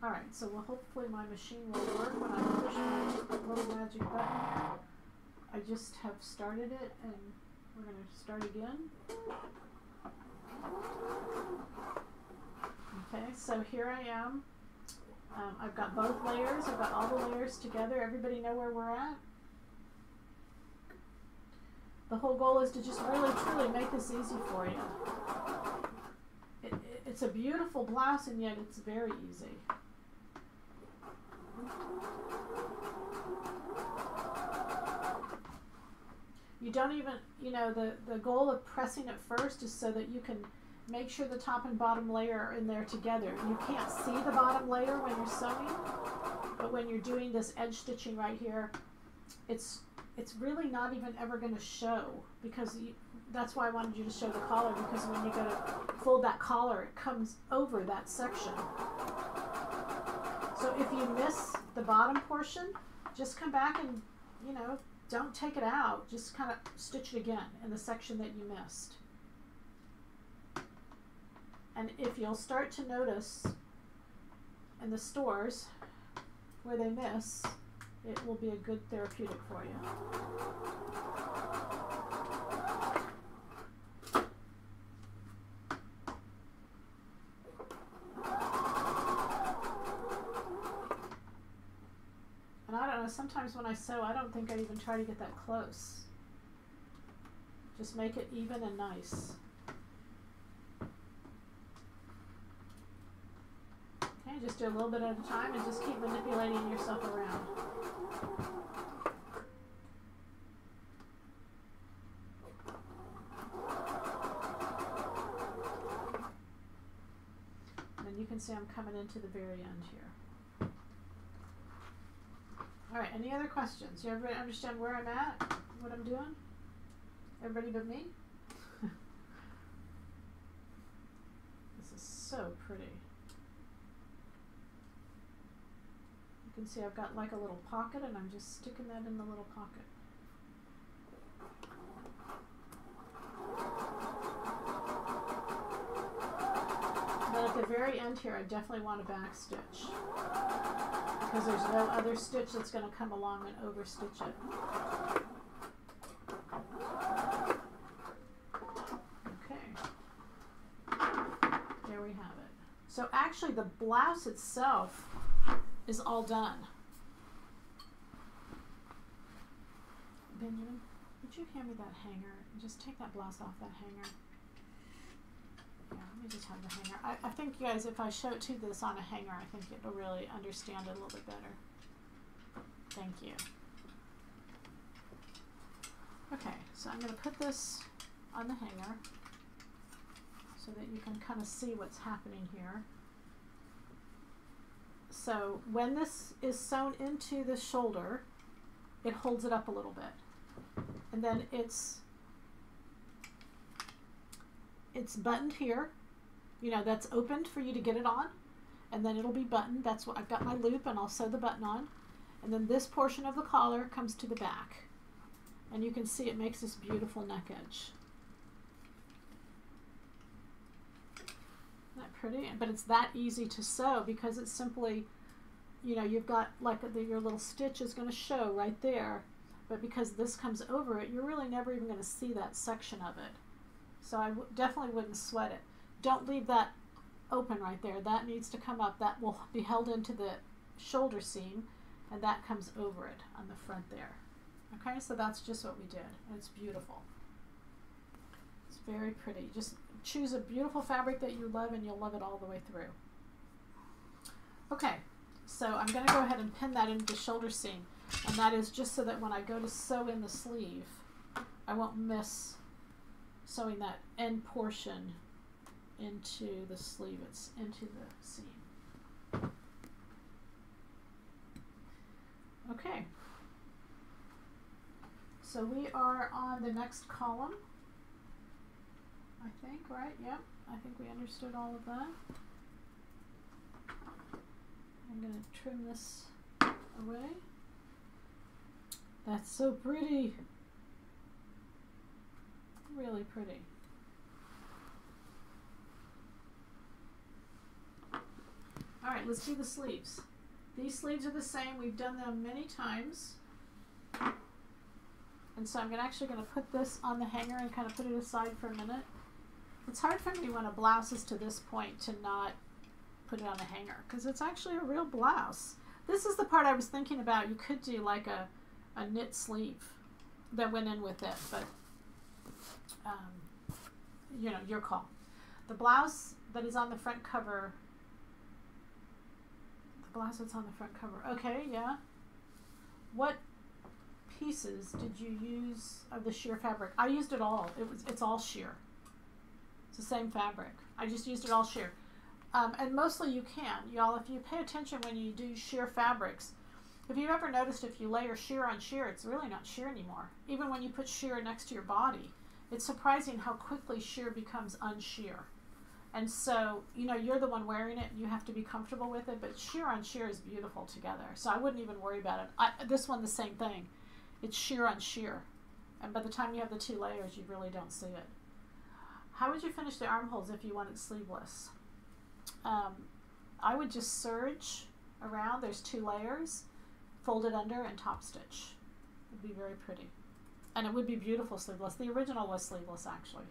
A: All right, so hopefully my machine will work when I push my little magic button. I just have started it, and we're going to start again. Okay, so here I am. I've got both layers. I've got all the layers together. Everybody know where we're at? The whole goal is to just really, truly make this easy for you. It's a beautiful blouse, and yet it's very easy. You don't even, you know, the goal of pressing it first is so that you can make sure the top and bottom layer are in there together. You can't see the bottom layer when you're sewing, but when you're doing this edge stitching right here, it's really not even ever going to show, because that's why I wanted you to show the collar, because when you go to fold that collar, it comes over that section. if you miss the bottom portion, just come back and, you know, don't take it out. Just kind of stitch it again in the section that you missed. And if you'll start to notice in the stores where they miss, it will be a good therapeutic for you. And I don't know, sometimes when I sew, I don't think I even try to get that close. Just make it even and nice. Okay, just do a little bit at a time and just keep manipulating yourself around. And then you can see I'm coming into the very end here. All right, any other questions? You everybody understand where I'm at, what I'm doing? Everybody but me? This is so pretty. You can see I've got like a little pocket and I'm just sticking that in the little pocket. But at the very end here, I definitely want a back stitch because there's no other stitch that's going to come along and overstitch it. Okay, there we have it. So actually the blouse itself is all done. Benjamin, would you hand me that hanger? Just take that blouse off that hanger. Yeah, let me just have the hanger. I think, you guys, if I show it to this on a hanger, I think it'll really understand it a little bit better. Thank you. Okay, so I'm going to put this on the hanger so that you can kind of see what's happening here. So when this is sewn into the shoulder, it holds it up a little bit. And then it's buttoned here. You know, that's opened for you to get it on. And then it'll be buttoned. That's what I've got my loop and I'll sew the button on. And then this portion of the collar comes to the back. And you can see it makes this beautiful neck edge. Isn't that pretty? But it's that easy to sew because it's simply, you know, you've got like your little stitch is going to show right there. But because this comes over it, you're really never even going to see that section of it. So I definitely wouldn't sweat it. Don't leave that open right there. That needs to come up. That will be held into the shoulder seam, and that comes over it on the front there. Okay, so that's just what we did. And it's beautiful. It's very pretty. Just choose a beautiful fabric that you love, and you'll love it all the way through. Okay, so I'm going to go ahead and pin that into the shoulder seam, and that is just so that when I go to sew in the sleeve, I won't miss sewing that end portion into the sleeve. It's into the seam. Okay, so we are on the next column, I think, right? Yep, I think we understood all of that. I'm going to trim this away. That's so pretty. Really pretty. All right, let's do the sleeves. These sleeves are the same. We've done them many times. And so I'm actually going to put this on the hanger and kind of put it aside for a minute. It's hard for me when a blouse is to this point to not put it on a hanger because it's actually a real blouse. This is the part I was thinking about. You could do like a knit sleeve that went in with it, but you know, your call. The blouse that is on the front cover, okay, yeah. What pieces did you use of the sheer fabric? I used it all. It's all sheer. It's the same fabric. I just used it all sheer. And mostly you can, y'all, if you pay attention when you do sheer fabrics, if you've ever noticed if you layer sheer on sheer, it's really not sheer anymore. Even when you put sheer next to your body, it's surprising how quickly sheer becomes unsheer. And so, you know, you're the one wearing it, you have to be comfortable with it, but sheer on sheer is beautiful together. So I wouldn't even worry about it. This one, the same thing. It's sheer on sheer. And by the time you have the 2 layers, you really don't see it. How would you finish the armholes if you wanted sleeveless? I would just serge around. There's 2 layers, fold it under, and top stitch. It would be very pretty. And it would be beautiful sleeveless. The original was sleeveless, actually.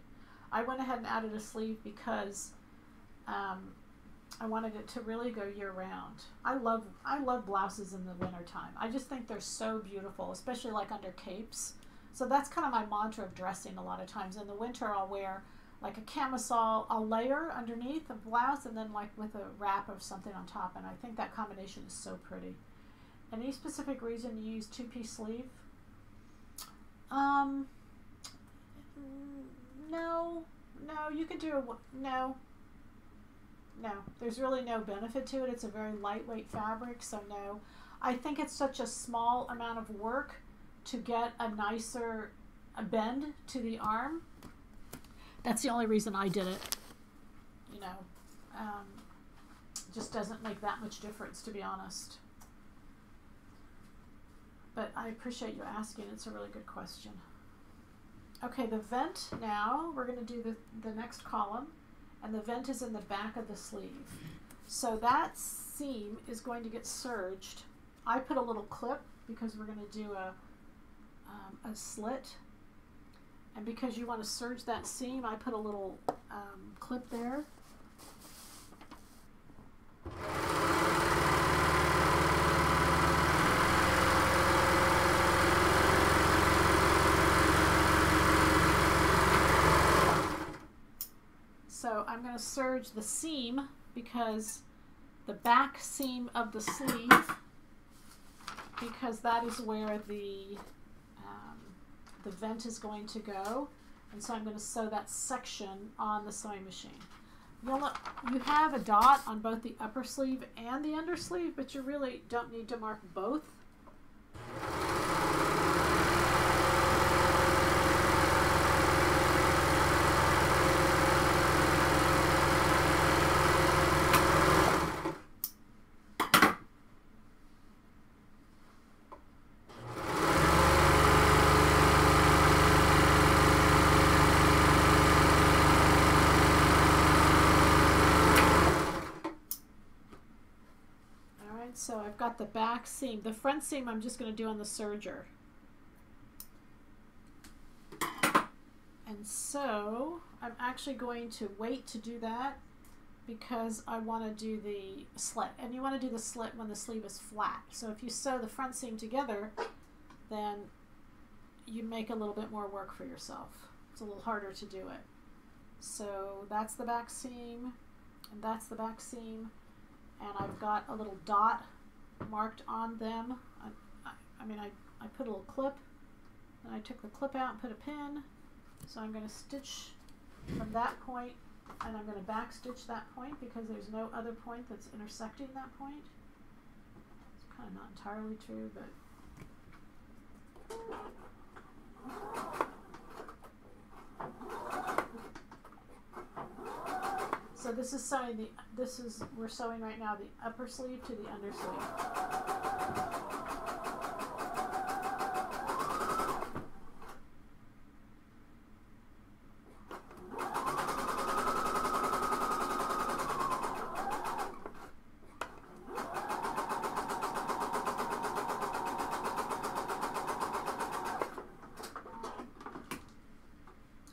A: I went ahead and added a sleeve because I wanted it to really go year round. I love blouses in the winter time. I just think they're so beautiful, especially like under capes. So that's kind of my mantra of dressing a lot of times. In the winter, I'll wear like a camisole, I'll layer underneath a blouse and then like with a wrap of something on top. And I think that combination is so pretty. Any specific reason you use 2-piece sleeve? No, you could do no. There's really no benefit to it. It's a very lightweight fabric, so no. I think it's such a small amount of work to get a nicer bend to the arm. That's the only reason I did it. You know, just doesn't make that much difference, to be honest. But I appreciate you asking. It's a really good question. Okay, the vent now, we're going to do the next column, and the vent is in the back of the sleeve. So that seam is going to get serged. I put a little clip because we're going to do a slit. And because you want to serge that seam, I put a little clip there. So I'm going to serge the seam because the back seam of the sleeve, because that is where the vent is going to go. And so I'm going to sew that section on the sewing machine. You have a dot on both the upper sleeve and the under sleeve, but you really don't need to mark both. So I've got the back seam. The front seam I'm just going to do on the serger. And so I'm actually going to wait to do that because I want to do the slit. And you want to do the slit when the sleeve is flat. So if you sew the front seam together, then you make a little bit more work for yourself. It's a little harder to do it. So that's the back seam, and that's the back seam. And I've got a little dot marked on them. I put a little clip, and I took the clip out and put a pin. So I'm going to stitch from that point, and I'm going to back stitch that point because there's no other point that's intersecting that point. It's kind of not entirely true, but so this is sewing we're sewing right now the upper sleeve to the under sleeve.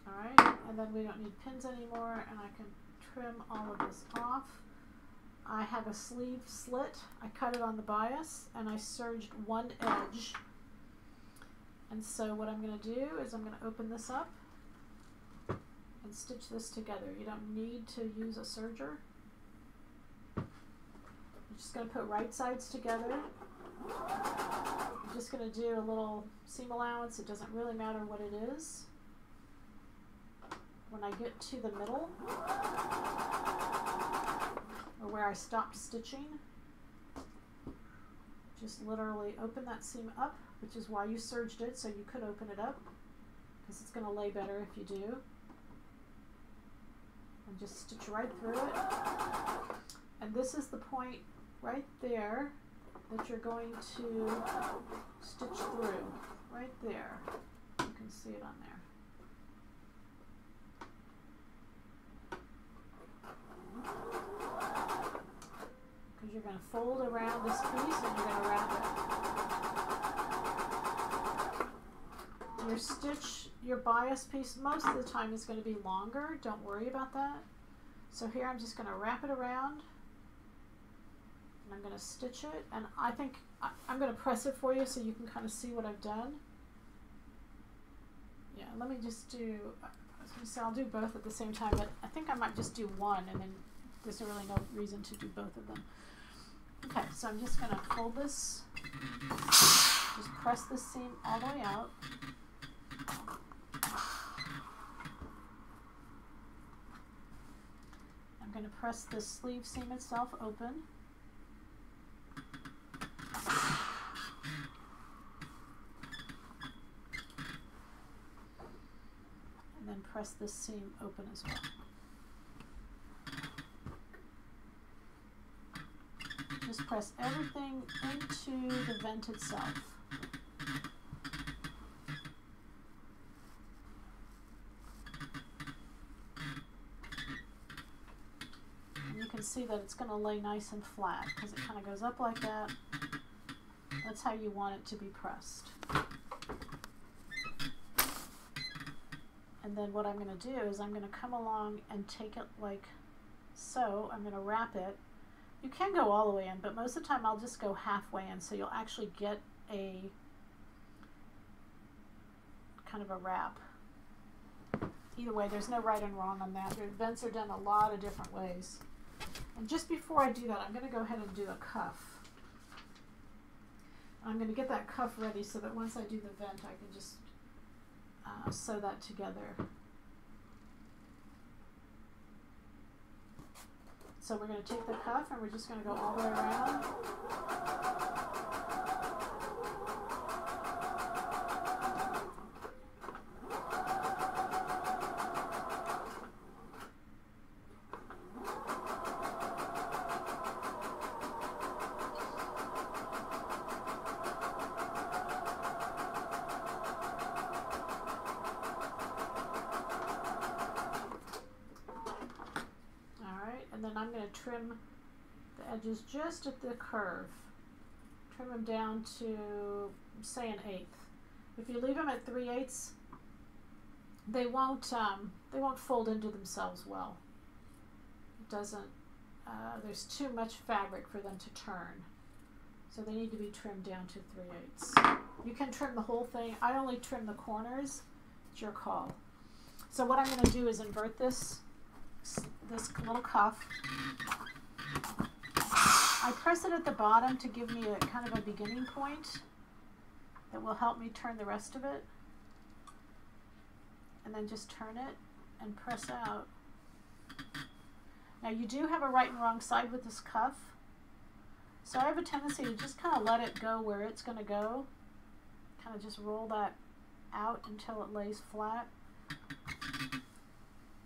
A: Alright, and then we don't need pins anymore, and I can trim all of this off. I have a sleeve slit. I cut it on the bias and I serged one edge. And so what I'm going to do is I'm going to open this up and stitch this together. You don't need to use a serger. You're just going to put right sides together. I'm just going to do a little seam allowance. It doesn't really matter what it is. When I get to the middle, or where I stopped stitching, just literally open that seam up, which is why you serged it, so you could open it up, because it's going to lay better if you do. And just stitch right through it. And this is the point right there that you're going to stitch through. Right there. You can see it on there. Because you're going to fold around this piece and you're going to wrap it. Your stitch, your bias piece, most of the time is going to be longer. Don't worry about that. So here I'm just going to wrap it around. And I'm going to stitch it. And I think I'm going to press it for you so you can kind of see what I've done. Yeah, let me just do, I was going to say I'll do both at the same time, but I think I might just do one and then there's really no reason to do both of them. Okay, so I'm just going to fold this, just press this seam all the way out. I'm going to press the sleeve seam itself open. And then press this seam open as well. Just press everything into the vent itself. And you can see that it's going to lay nice and flat because it kind of goes up like that. That's how you want it to be pressed. And then what I'm going to do is I'm going to come along and take it like so. I'm going to wrap it. You can go all the way in, but most of the time I'll just go halfway in, so you'll actually get a kind of a wrap. Either way, there's no right and wrong on that. The vents are done a lot of different ways. And just before I do that, I'm going to go ahead and do a cuff. I'm going to get that cuff ready so that once I do the vent, I can just sew that together. So we're going to take the cuff and we're just going to go all the way around. Trim the edges just at the curve. Trim them down to, say, 1/8. If you leave them at 3/8, they won't fold into themselves well. It doesn't. There's too much fabric for them to turn, so they need to be trimmed down to 3/8. You can trim the whole thing. I only trim the corners. It's your call. So what I'm going to do is invert this little cuff. I press it at the bottom to give me a kind of a beginning point that will help me turn the rest of it. And then just turn it and press out. Now you do have a right and wrong side with this cuff. So I have a tendency to just kind of let it go where it's going to go. Kind of just roll that out until it lays flat.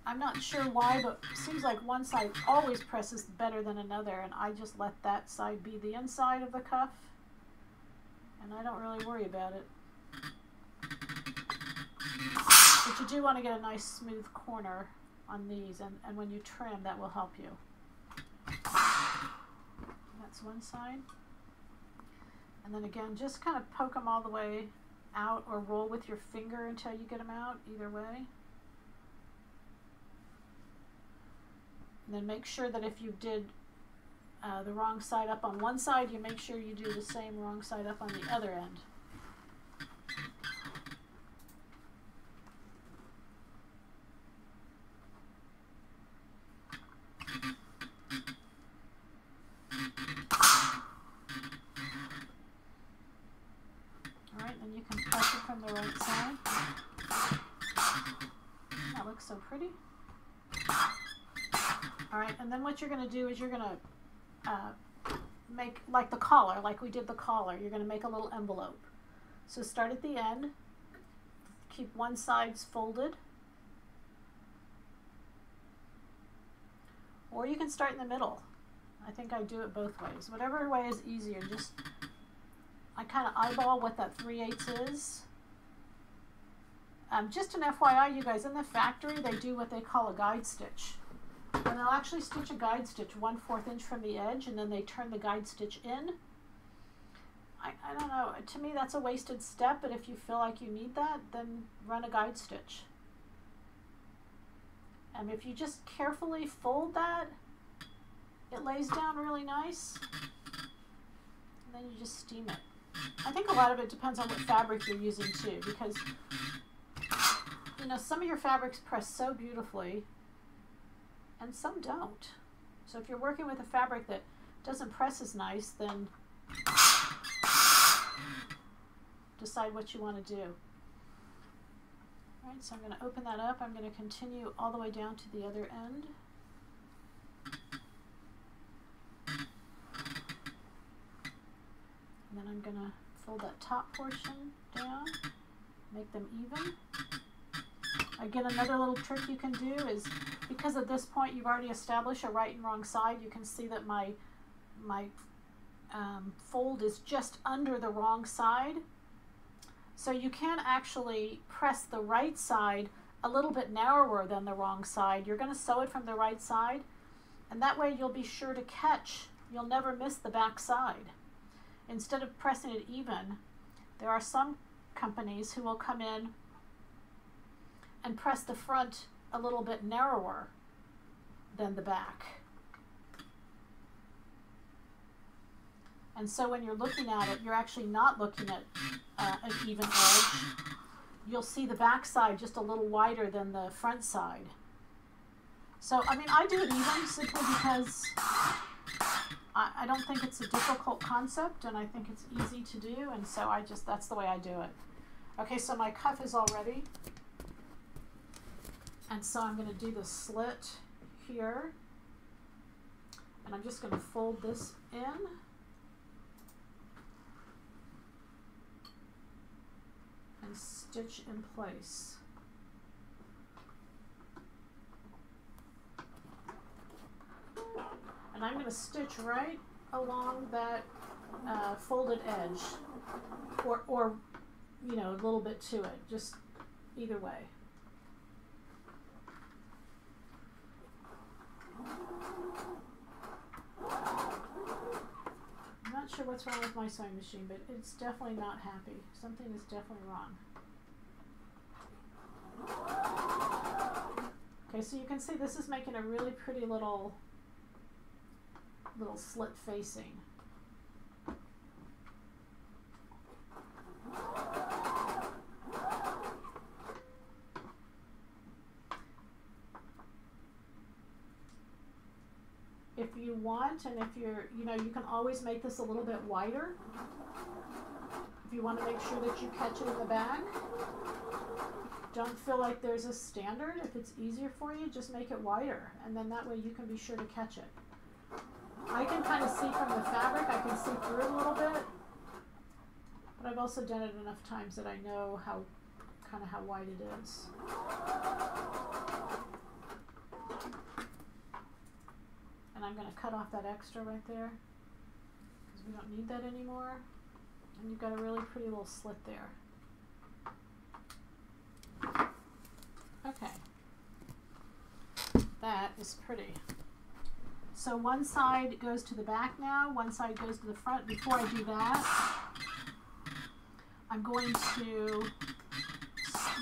A: I'm not sure why, but it seems like one side always presses better than another, and I just let that side be the inside of the cuff, and I don't really worry about it. But you do want to get a nice smooth corner on these, and when you trim, that will help you. That's one side. And then again, just kind of poke them all the way out or roll with your finger until you get them out, either way. And then make sure that if you did the wrong side up on one side, you make sure you do the same wrong side up on the other end. Alright, then you can press it from the right side. That looks so pretty. Alright, and then what you're going to do is you're going to make, like the collar, like we did the collar, you're going to make a little envelope. So start at the end, keep one side folded, Or you can start in the middle. I think I do it both ways. Whatever way is easier. Just, I kind of eyeball what that 3/8 is. Just an FYI, you guys, in the factory, they do what they call a guide stitch. And they'll actually stitch a guide stitch 1/4 inch from the edge, and then they turn the guide stitch in. I don't know. To me, that's a wasted step, but if you feel like you need that, then run a guide stitch. And if you just carefully fold that, it lays down really nice. And then you just steam it. I think a lot of it depends on what fabric you're using too, because you know, some of your fabrics press so beautifully and some don't. So if you're working with a fabric that doesn't press as nice, then decide what you want to do. All right, so I'm going to open that up. I'm going to continue all the way down to the other end. And then I'm going to fold that top portion down, make them even. Again, another little trick you can do is, because at this point you've already established a right and wrong side, you can see that my fold is just under the wrong side. So you can actually press the right side a little bit narrower than the wrong side. You're going to sew it from the right side, and that way you'll be sure to catch. You'll never miss the back side. Instead of pressing it even, there are some companies who will come in and press the front a little bit narrower than the back. And so when you're looking at it, you're actually not looking at an even edge. You'll see the back side just a little wider than the front side. So, I mean, I do it even simply because I don't think it's a difficult concept, and I think it's easy to do, and so that's the way I do it. Okay, so my cuff is all ready. And so I'm going to do the slit here, and I'm just going to fold this in. And stitch in place. And I'm going to stitch right along that folded edge, or you know, a little bit to it, just either way. I'm not sure what's wrong with my sewing machine, but it's definitely not happy. Something is definitely wrong. Okay, so you can see this is making a really pretty little slit facing. If you want, and if you're, you know, you can always make this a little bit wider. If you want to make sure that you catch it in the back. Don't feel like there's a standard. If it's easier for you, just make it wider, and then that way you can be sure to catch it. I can kind of see from the fabric, I can see through it a little bit, but I've also done it enough times that I know how wide it is. And I'm going to cut off that extra right there, because we don't need that anymore. And you've got a really pretty little slit there. Okay, that is pretty. So one side goes to the back now, one side goes to the front. Before I do that, I'm going to,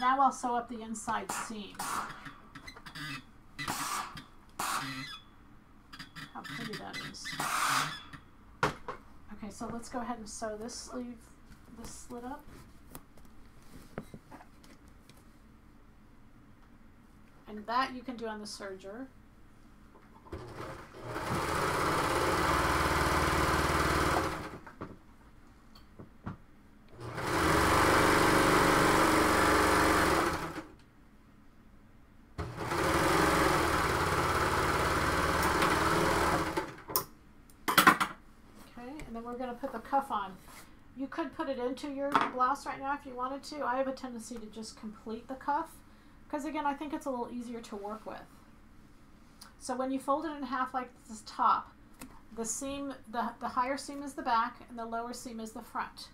A: now I'll sew up the inside seam. How pretty that is. Okay, so let's go ahead and sew this sleeve, this slit up. And that you can do on the serger. And then we're going to put the cuff on. You could put it into your blouse right now if you wanted to. I have a tendency to just complete the cuff, because again, I think it's a little easier to work with. So when you fold it in half like this top, the seam, the higher seam is the back and the lower seam is the front.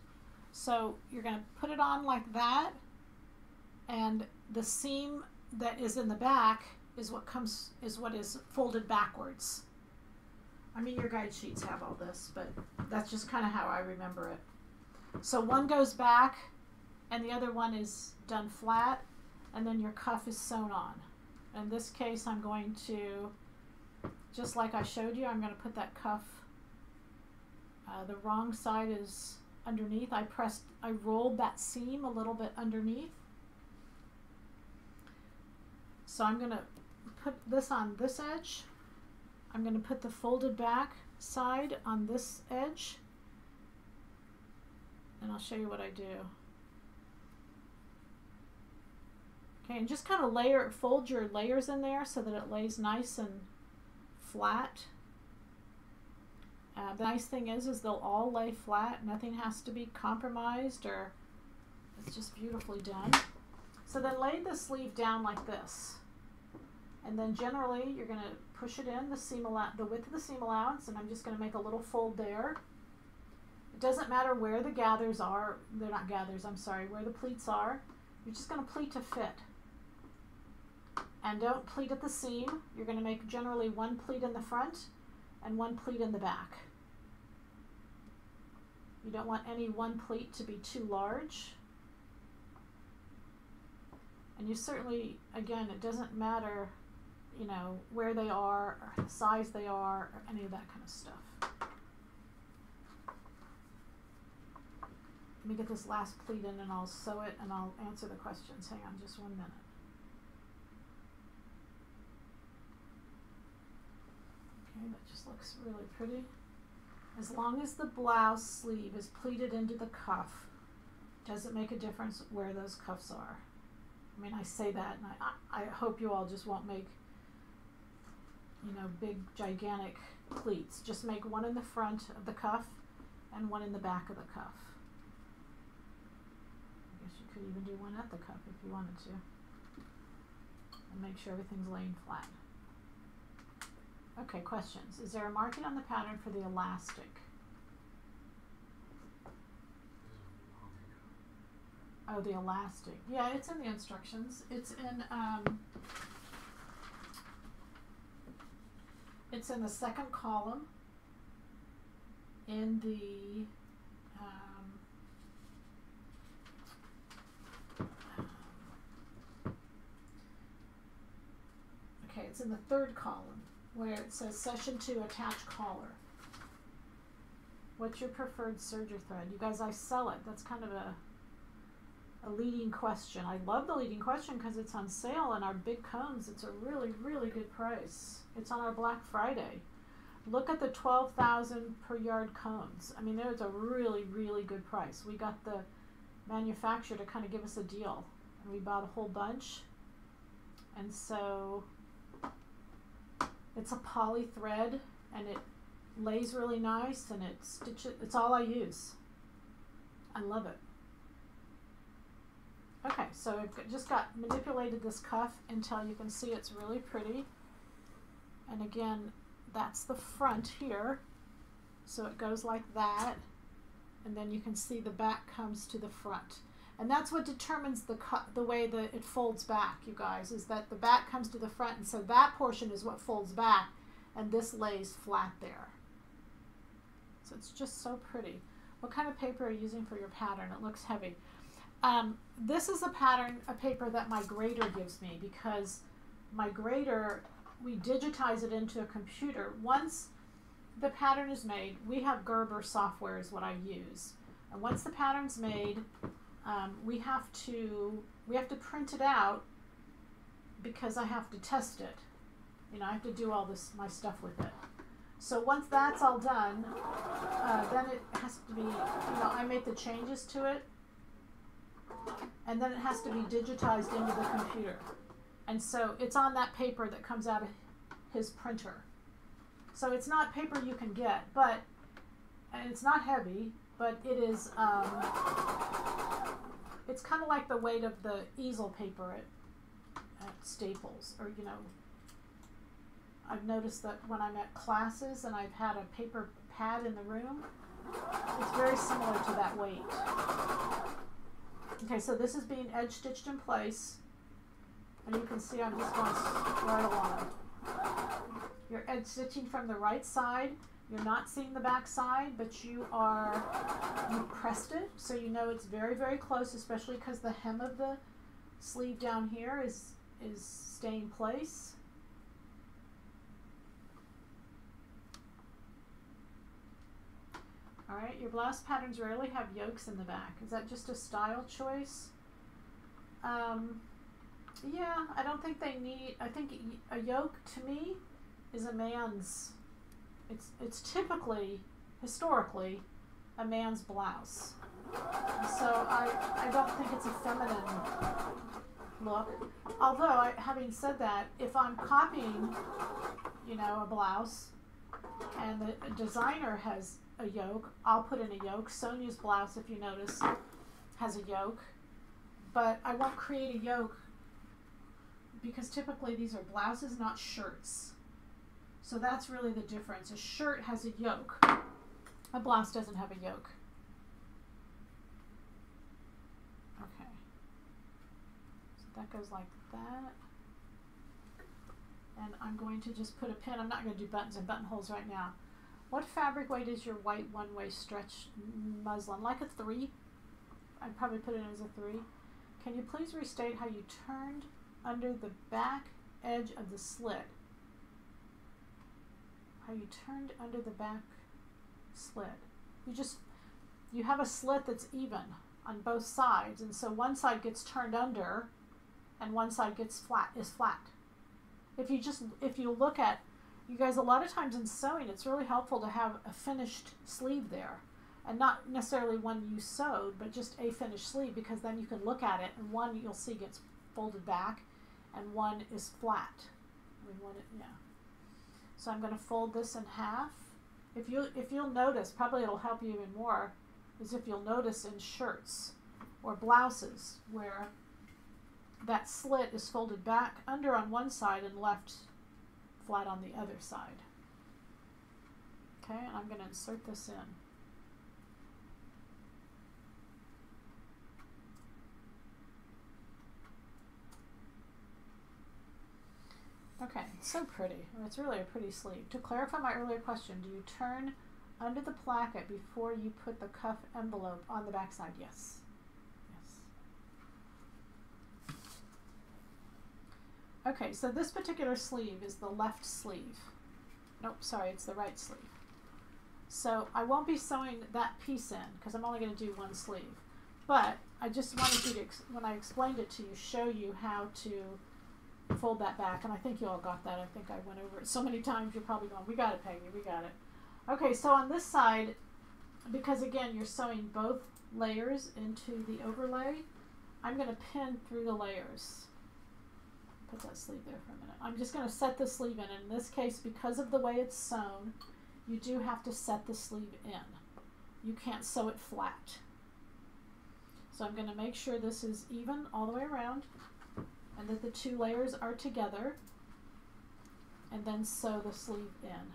A: So you're going to put it on like that, and the seam that is in the back is what is folded backwards. I mean, your guide sheets have all this, but that's just kind of how I remember it. So one goes back and the other one is done flat, and then your cuff is sewn on. In this case, I'm going to, just like I showed you, I'm going to put that cuff, the wrong side is underneath. I rolled that seam a little bit underneath. So I'm going to put this on this edge. I'm going to put the folded back side on this edge, and I'll show you what I do. Okay, and just kind of fold your layers in there so that it lays nice and flat. The nice thing is they'll all lay flat. Nothing has to be compromised, or it's just beautifully done. So then lay the sleeve down like this. And then generally you're going to push it in the width of the seam allowance, and I'm just going to make a little fold there. It doesn't matter where the gathers are, they're not gathers, I'm sorry, where the pleats are. You're just going to pleat to fit. And don't pleat at the seam. You're going to make generally one pleat in the front and one pleat in the back. You don't want any one pleat to be too large. And you certainly, again, it doesn't matter, you know, where they are or the size they are or any of that kind of stuff. Let me get this last pleat in and I'll sew it and I'll answer the questions. Hang on just 1 minute. Okay, that just looks really pretty. As long as the blouse sleeve is pleated into the cuff, doesn't make a difference where those cuffs are. I mean, I say that, and I hope you all just won't make, you know, big, gigantic pleats. Just make one in the front of the cuff and one in the back of the cuff. I guess you could even do one at the cuff if you wanted to. And make sure everything's laying flat. Okay, questions. Is there a marking on the pattern for the elastic? Oh, the elastic. Yeah, it's in the instructions. It's in the second column in the okay, it's in the third column where it says Session 2 Attach Collar. What's your preferred serger thread? You guys, I sell it. That's kind of a leading question. I love the leading question because it's on sale in our big combs. It's a really, really good price. It's on our Black Friday. Look at the 12,000 per yard combs. I mean, there's a really, really good price. We got the manufacturer to kind of give us a deal, and we bought a whole bunch. And so it's a poly thread, and it lays really nice, and it's all I use. I love it. Okay, so I've just got manipulated this cuff until you can see it's really pretty. And again, that's the front here. So it goes like that. And then you can see the back comes to the front. And that's what determines the way that it folds back, you guys, is that the back comes to the front. And so that portion is what folds back. And this lays flat there. So it's just so pretty. What kind of paper are you using for your pattern? It looks heavy. This is a paper that my grader gives me, because my grader, we digitize it into a computer. Once the pattern is made, we have Gerber software is what I use. And once the pattern's made, we have to print it out, because I have to test it. You know, I have to do all this, my stuff with it. So once that's all done, then it has to be, you know, I make the changes to it. And then it has to be digitized into the computer. And so it's on that paper that comes out of his printer. So it's not paper you can get, and it's not heavy, but it is, it's kind of like the weight of the easel paper at Staples, or, you know, I've noticed that when I'm at classes and I've had a paper pad in the room, it's very similar to that weight. Okay, so this is being edge stitched in place, and you can see I'm just going right along. You're edge stitching from the right side. You're not seeing the back side, but you pressed it, so you know it's very, very close, especially because the hem of the sleeve down here is staying in place. All right, your blouse patterns rarely have yokes in the back. Is that just a style choice? Yeah, I don't think they need, I think a yoke to me is a man's, it's typically, historically, a man's blouse. So I don't think it's a feminine look. Although, having said that, if I'm copying, you know, a blouse and the designer has a yoke, I'll put in a yoke. Sonia's blouse, if you notice, has a yoke. But I won't create a yoke because typically these are blouses, not shirts. So that's really the difference. A shirt has a yoke. A blouse doesn't have a yoke. Okay. So that goes like that. And I'm going to just put a pin. I'm not going to do buttons and buttonholes right now. What fabric weight is your white one-way stretch muslin? Like a 3. I'd probably put it as a 3. Can you please restate how you turned under the back edge of the slit? How you turned under the back slit. You have a slit that's even on both sides, and so one side gets turned under and one side gets flat. If you look at, you guys, a lot of times in sewing, it's really helpful to have a finished sleeve there, and not necessarily one you sewed, but just a finished sleeve, because then you can look at it, and one you'll see gets folded back, and one is flat. Yeah. So I'm going to fold this in half. If you'll notice, probably it'll help you even more, is if you'll notice in shirts or blouses where that slit is folded back under on one side and left flat on the other side. Okay, and I'm going to insert this in. Okay, so pretty. It's really a pretty sleeve. To clarify my earlier question, do you turn under the placket before you put the cuff envelope on the back side? Yes. Yes. Okay, so this particular sleeve is the left sleeve. Nope, sorry, it's the right sleeve. So I won't be sewing that piece in because I'm only going to do one sleeve. But I just wanted you to, when I explained it to you, show you how to fold that back, and I think you all got that. I think I went over it so many times you're probably going, we got it, Peggy, we got it. Okay, so on this side, because again you're sewing both layers into the overlay, I'm going to pin through the layers. Put that sleeve there for a minute. I'm just going to set the sleeve in. In this case, because of the way it's sewn, you do have to set the sleeve in. You can't sew it flat. So I'm going to make sure this is even all the way around, and that the two layers are together, and then sew the sleeve in.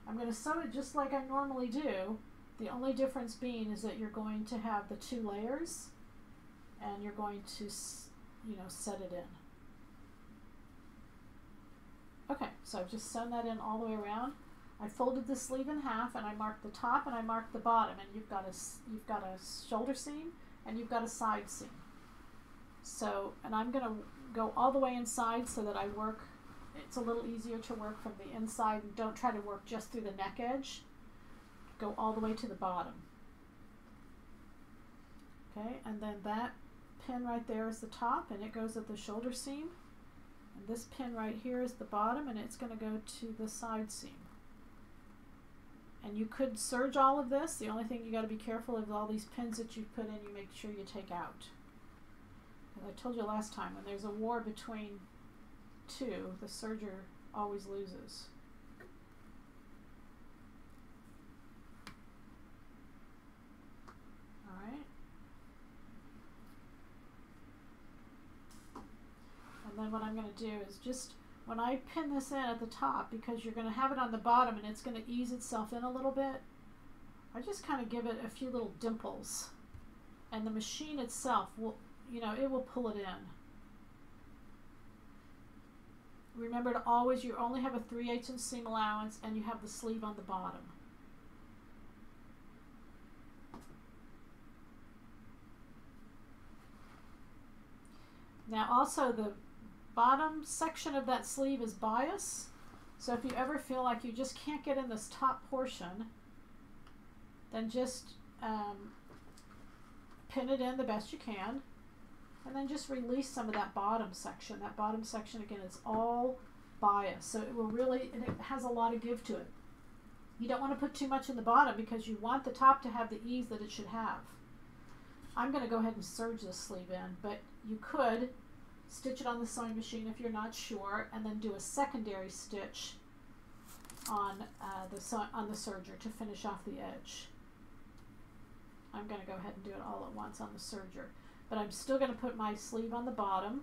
A: I'm going to sew it just like I normally do. The only difference being is that you're going to have the two layers, and you're going to, you know, set it in. Okay, so I've just sewn that in all the way around. I folded the sleeve in half, and I marked the top and I marked the bottom, and you've got a shoulder seam and you've got a side seam. So, and I'm going to go all the way inside so that I work, it's a little easier to work from the inside, and don't try to work just through the neck edge. Go all the way to the bottom. Okay, and then that pin right there is the top, and it goes at the shoulder seam. And this pin right here is the bottom, and it's going to go to the side seam. And you could serge all of this. The only thing you got to be careful of all these pins that you put in, you make sure you take out. I told you last time, when there's a war between two, the serger always loses. Alright. And then what I'm going to do is just, when I pin this in at the top, because you're going to have it on the bottom and it's going to ease itself in a little bit, I just kind of give it a few little dimples. And the machine itself will, you know, it will pull it in. Remember to always, you only have a 3/8 inch seam allowance and you have the sleeve on the bottom. Now also the bottom section of that sleeve is bias. So if you ever feel like you just can't get in this top portion, then just pin it in the best you can. And then just release some of that bottom section. That bottom section, again, is all bias. So it will really, and it has a lot of give to it. You don't want to put too much in the bottom because you want the top to have the ease that it should have. I'm going to go ahead and serge this sleeve in, but you could stitch it on the sewing machine if you're not sure, and then do a secondary stitch on the serger to finish off the edge. I'm going to go ahead and do it all at once on the serger. But I'm still going to put my sleeve on the bottom.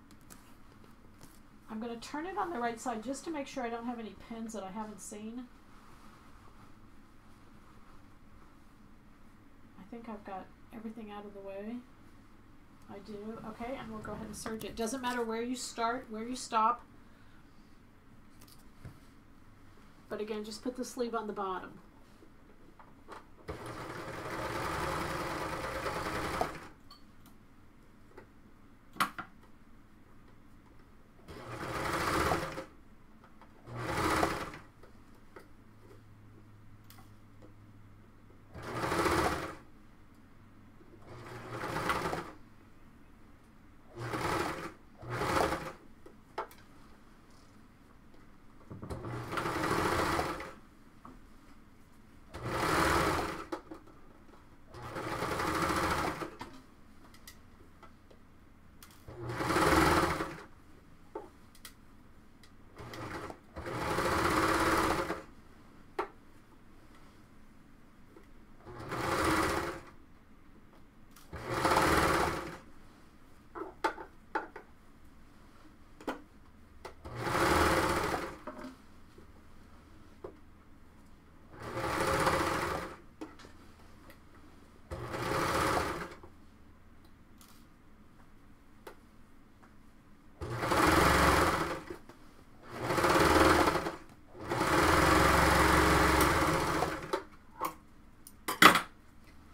A: I'm going to turn it on the right side just to make sure I don't have any pins that I haven't seen. I think I've got everything out of the way. I do. Okay, and we'll go ahead and serge it. Doesn't matter where you start, where you stop. But again, just put the sleeve on the bottom.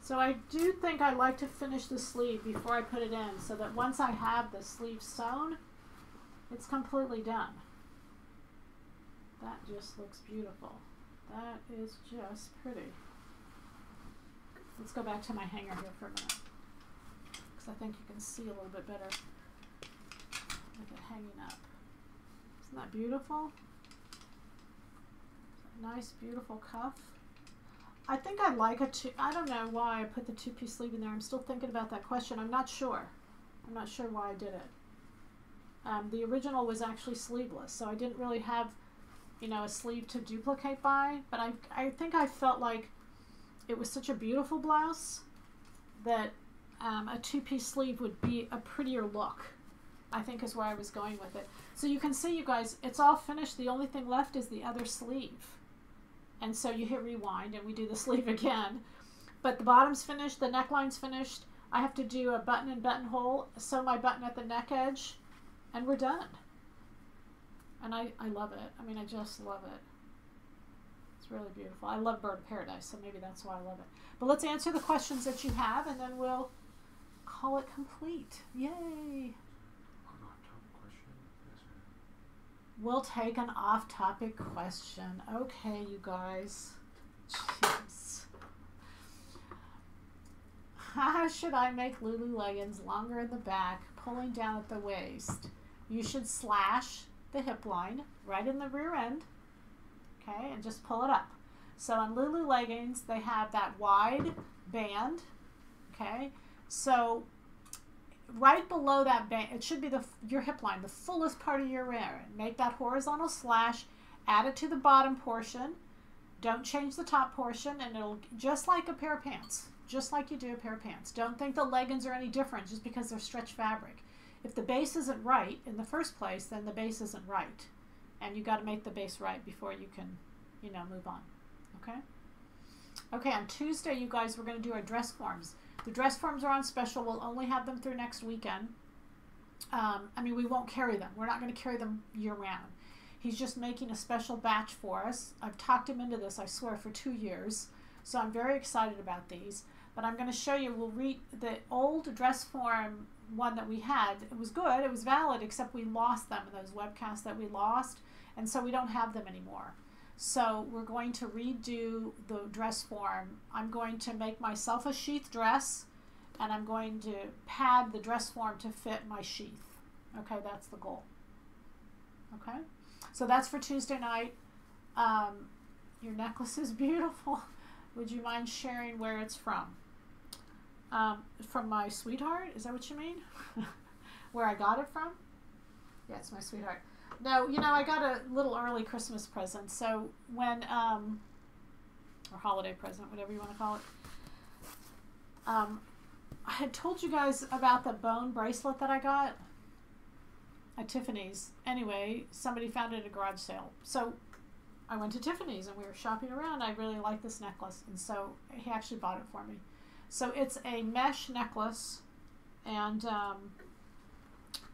A: So I do think I like to finish the sleeve before I put it in, so that once I have the sleeve sewn, it's completely done. That just looks beautiful. That is just pretty. Let's go back to my hanger here for a minute, because I think you can see a little bit better with it hanging up. Isn't that beautiful? Nice, beautiful cuff. I think I like a two. I don't know why I put the two-piece sleeve in there. I'm still thinking about that question. I'm not sure. I'm not sure why I did it. The original was actually sleeveless, so I didn't really have, you know, a sleeve to duplicate by. But I think I felt like it was such a beautiful blouse that a two-piece sleeve would be a prettier look, I think, is where I was going with it. So you can see, you guys, it's all finished. The only thing left is the other sleeve. And so you hit rewind and we do the sleeve again. But the bottom's finished, the neckline's finished. I have to do a button and buttonhole, sew my button at the neck edge, and we're done. And I love it. I mean, I just love it. It's really beautiful. I love Bird of Paradise, so maybe that's why I love it. But let's answer the questions that you have, and then we'll call it complete. Yay! We'll take an off-topic question. Okay, you guys. Jeez. How should I make Lulu leggings longer in the back, pulling down at the waist? You should slash the hip line right in the rear end, okay, and just pull it up. So on Lulu leggings, they have that wide band, okay? So right below that band, it should be your hip line, the fullest part of your rear. Make that horizontal slash, add it to the bottom portion. Don't change the top portion, and it'll, just like a pair of pants, just like you do a pair of pants. Don't think the leggings are any different just because they're stretch fabric. If the base isn't right in the first place, then the base isn't right. and you got to make the base right before you can, you know, move on. Okay? Okay, on Tuesday, you guys, we're going to do our dress forms. The dress forms are on special. We'll only have them through next weekend. I mean, we won't carry them. We're not going to carry them year-round. He's just making a special batch for us. I've talked him into this, I swear, for 2 years. So I'm very excited about these. But I'm going to show you, we'll read the old dress form one that we had. It was good, it was valid, except we lost them in those webcasts that we lost. And so we don't have them anymore. So we're going to redo the dress form. I'm going to make myself a sheath dress, and I'm going to pad the dress form to fit my sheath. Okay, that's the goal. Okay, so that's for Tuesday night. Your necklace is beautiful. Would you mind sharing where it's from? From my sweetheart? Is that what you mean? Where I got it from? Yeah, it's my sweetheart. No, you know, I got a little early Christmas present. So when, or holiday present, whatever you want to call it. I had told you guys about the bone bracelet that I got at Tiffany's. Anyway, somebody found it at a garage sale. So I went to Tiffany's and we were shopping around. I really like this necklace. And so he actually bought it for me. So it's a mesh necklace, and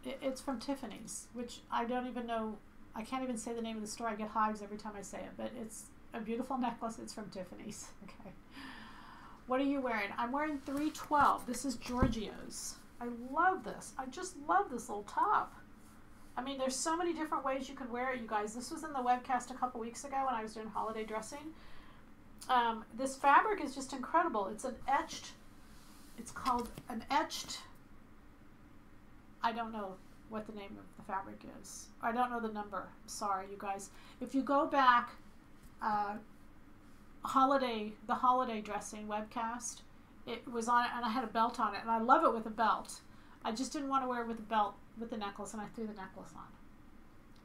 A: it's from Tiffany's, which I don't even know. I can't even say the name of the store. I get hives every time I say it. But it's a beautiful necklace. It's from Tiffany's. Okay. What are you wearing? I'm wearing 312. This is Giorgio's. I love this. I just love this little top. I mean, there's so many different ways you can wear it, you guys. This was in the webcast a couple weeks ago when I was doing holiday dressing. This fabric is just incredible. It's an etched, it's called an etched, I don't know what the name of the fabric is. I don't know the number. Sorry, you guys. If you go back, the holiday dressing webcast, it was on it, and I had a belt on it, and I love it with a belt. I just didn't want to wear it with a belt with the necklace, and I threw the necklace on.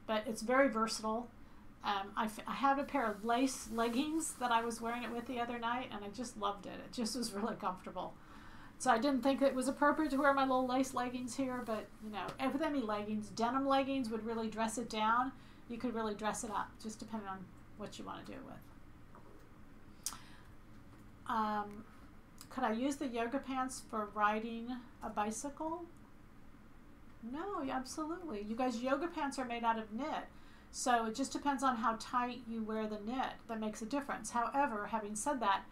A: But it's very versatile. I had a pair of lace leggings that I was wearing it with the other night, and I just loved it. It just was really comfortable. So I didn't think it was appropriate to wear my little lace leggings here, but, you know, with any leggings, denim leggings would really dress it down. You could really dress it up, just depending on what you want to do it with. Could I use the yoga pants for riding a bicycle? No, absolutely. You guys, yoga pants are made out of knit. So it just depends on how tight you wear the knit. That makes a difference. However, having said that,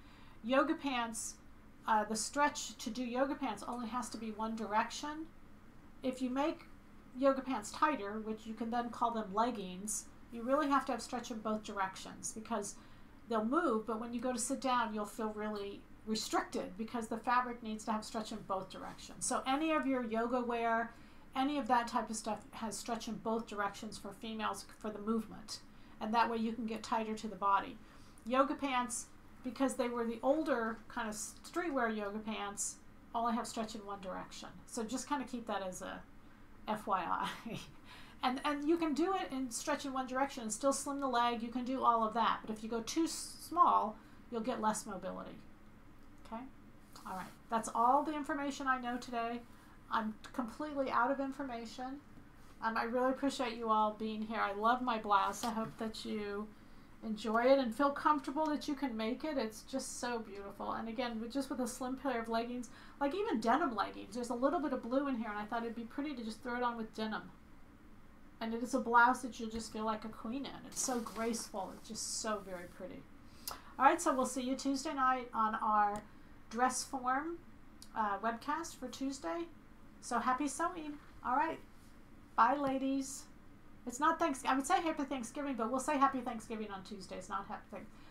A: yoga pants, the stretch to do yoga pants only has to be one direction. If you make yoga pants tighter, which you can then call them leggings, you really have to have stretch in both directions because they'll move, but when you go to sit down, you'll feel really restricted because the fabric needs to have stretch in both directions. So any of your yoga wear, any of that type of stuff has stretch in both directions for females for the movement. And that way you can get tighter to the body. Yoga pants, because they were the older kind of streetwear yoga pants, only have stretch in one direction. So just kind of keep that as a FYI. and you can do it in stretch in one direction and still slim the leg. You can do all of that. But if you go too small, you'll get less mobility. Okay? All right. That's all the information I know today. I'm completely out of information. I really appreciate you all being here. I love my blouse. I hope that you enjoy it and feel comfortable that you can make it. It's just so beautiful. And again, just with a slim pair of leggings, like even denim leggings, there's a little bit of blue in here, and I thought it'd be pretty to just throw it on with denim. And it is a blouse that you'll just feel like a queen in. It's so graceful. It's just so very pretty. All right, so we'll see you Tuesday night on our dress form webcast for Tuesday. So happy sewing. All right. Bye, ladies. It's not Thanksgiving. I would say Happy Thanksgiving, but we'll say Happy Thanksgiving on Tuesday. It's not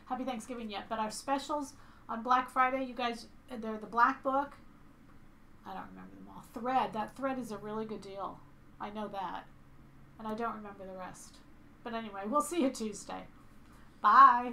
A: Happy Thanksgiving yet. But our specials on Black Friday, you guys, they're the Black Book. I don't remember them all. Thread. That thread is a really good deal. I know that. And I don't remember the rest. But anyway, we'll see you Tuesday. Bye.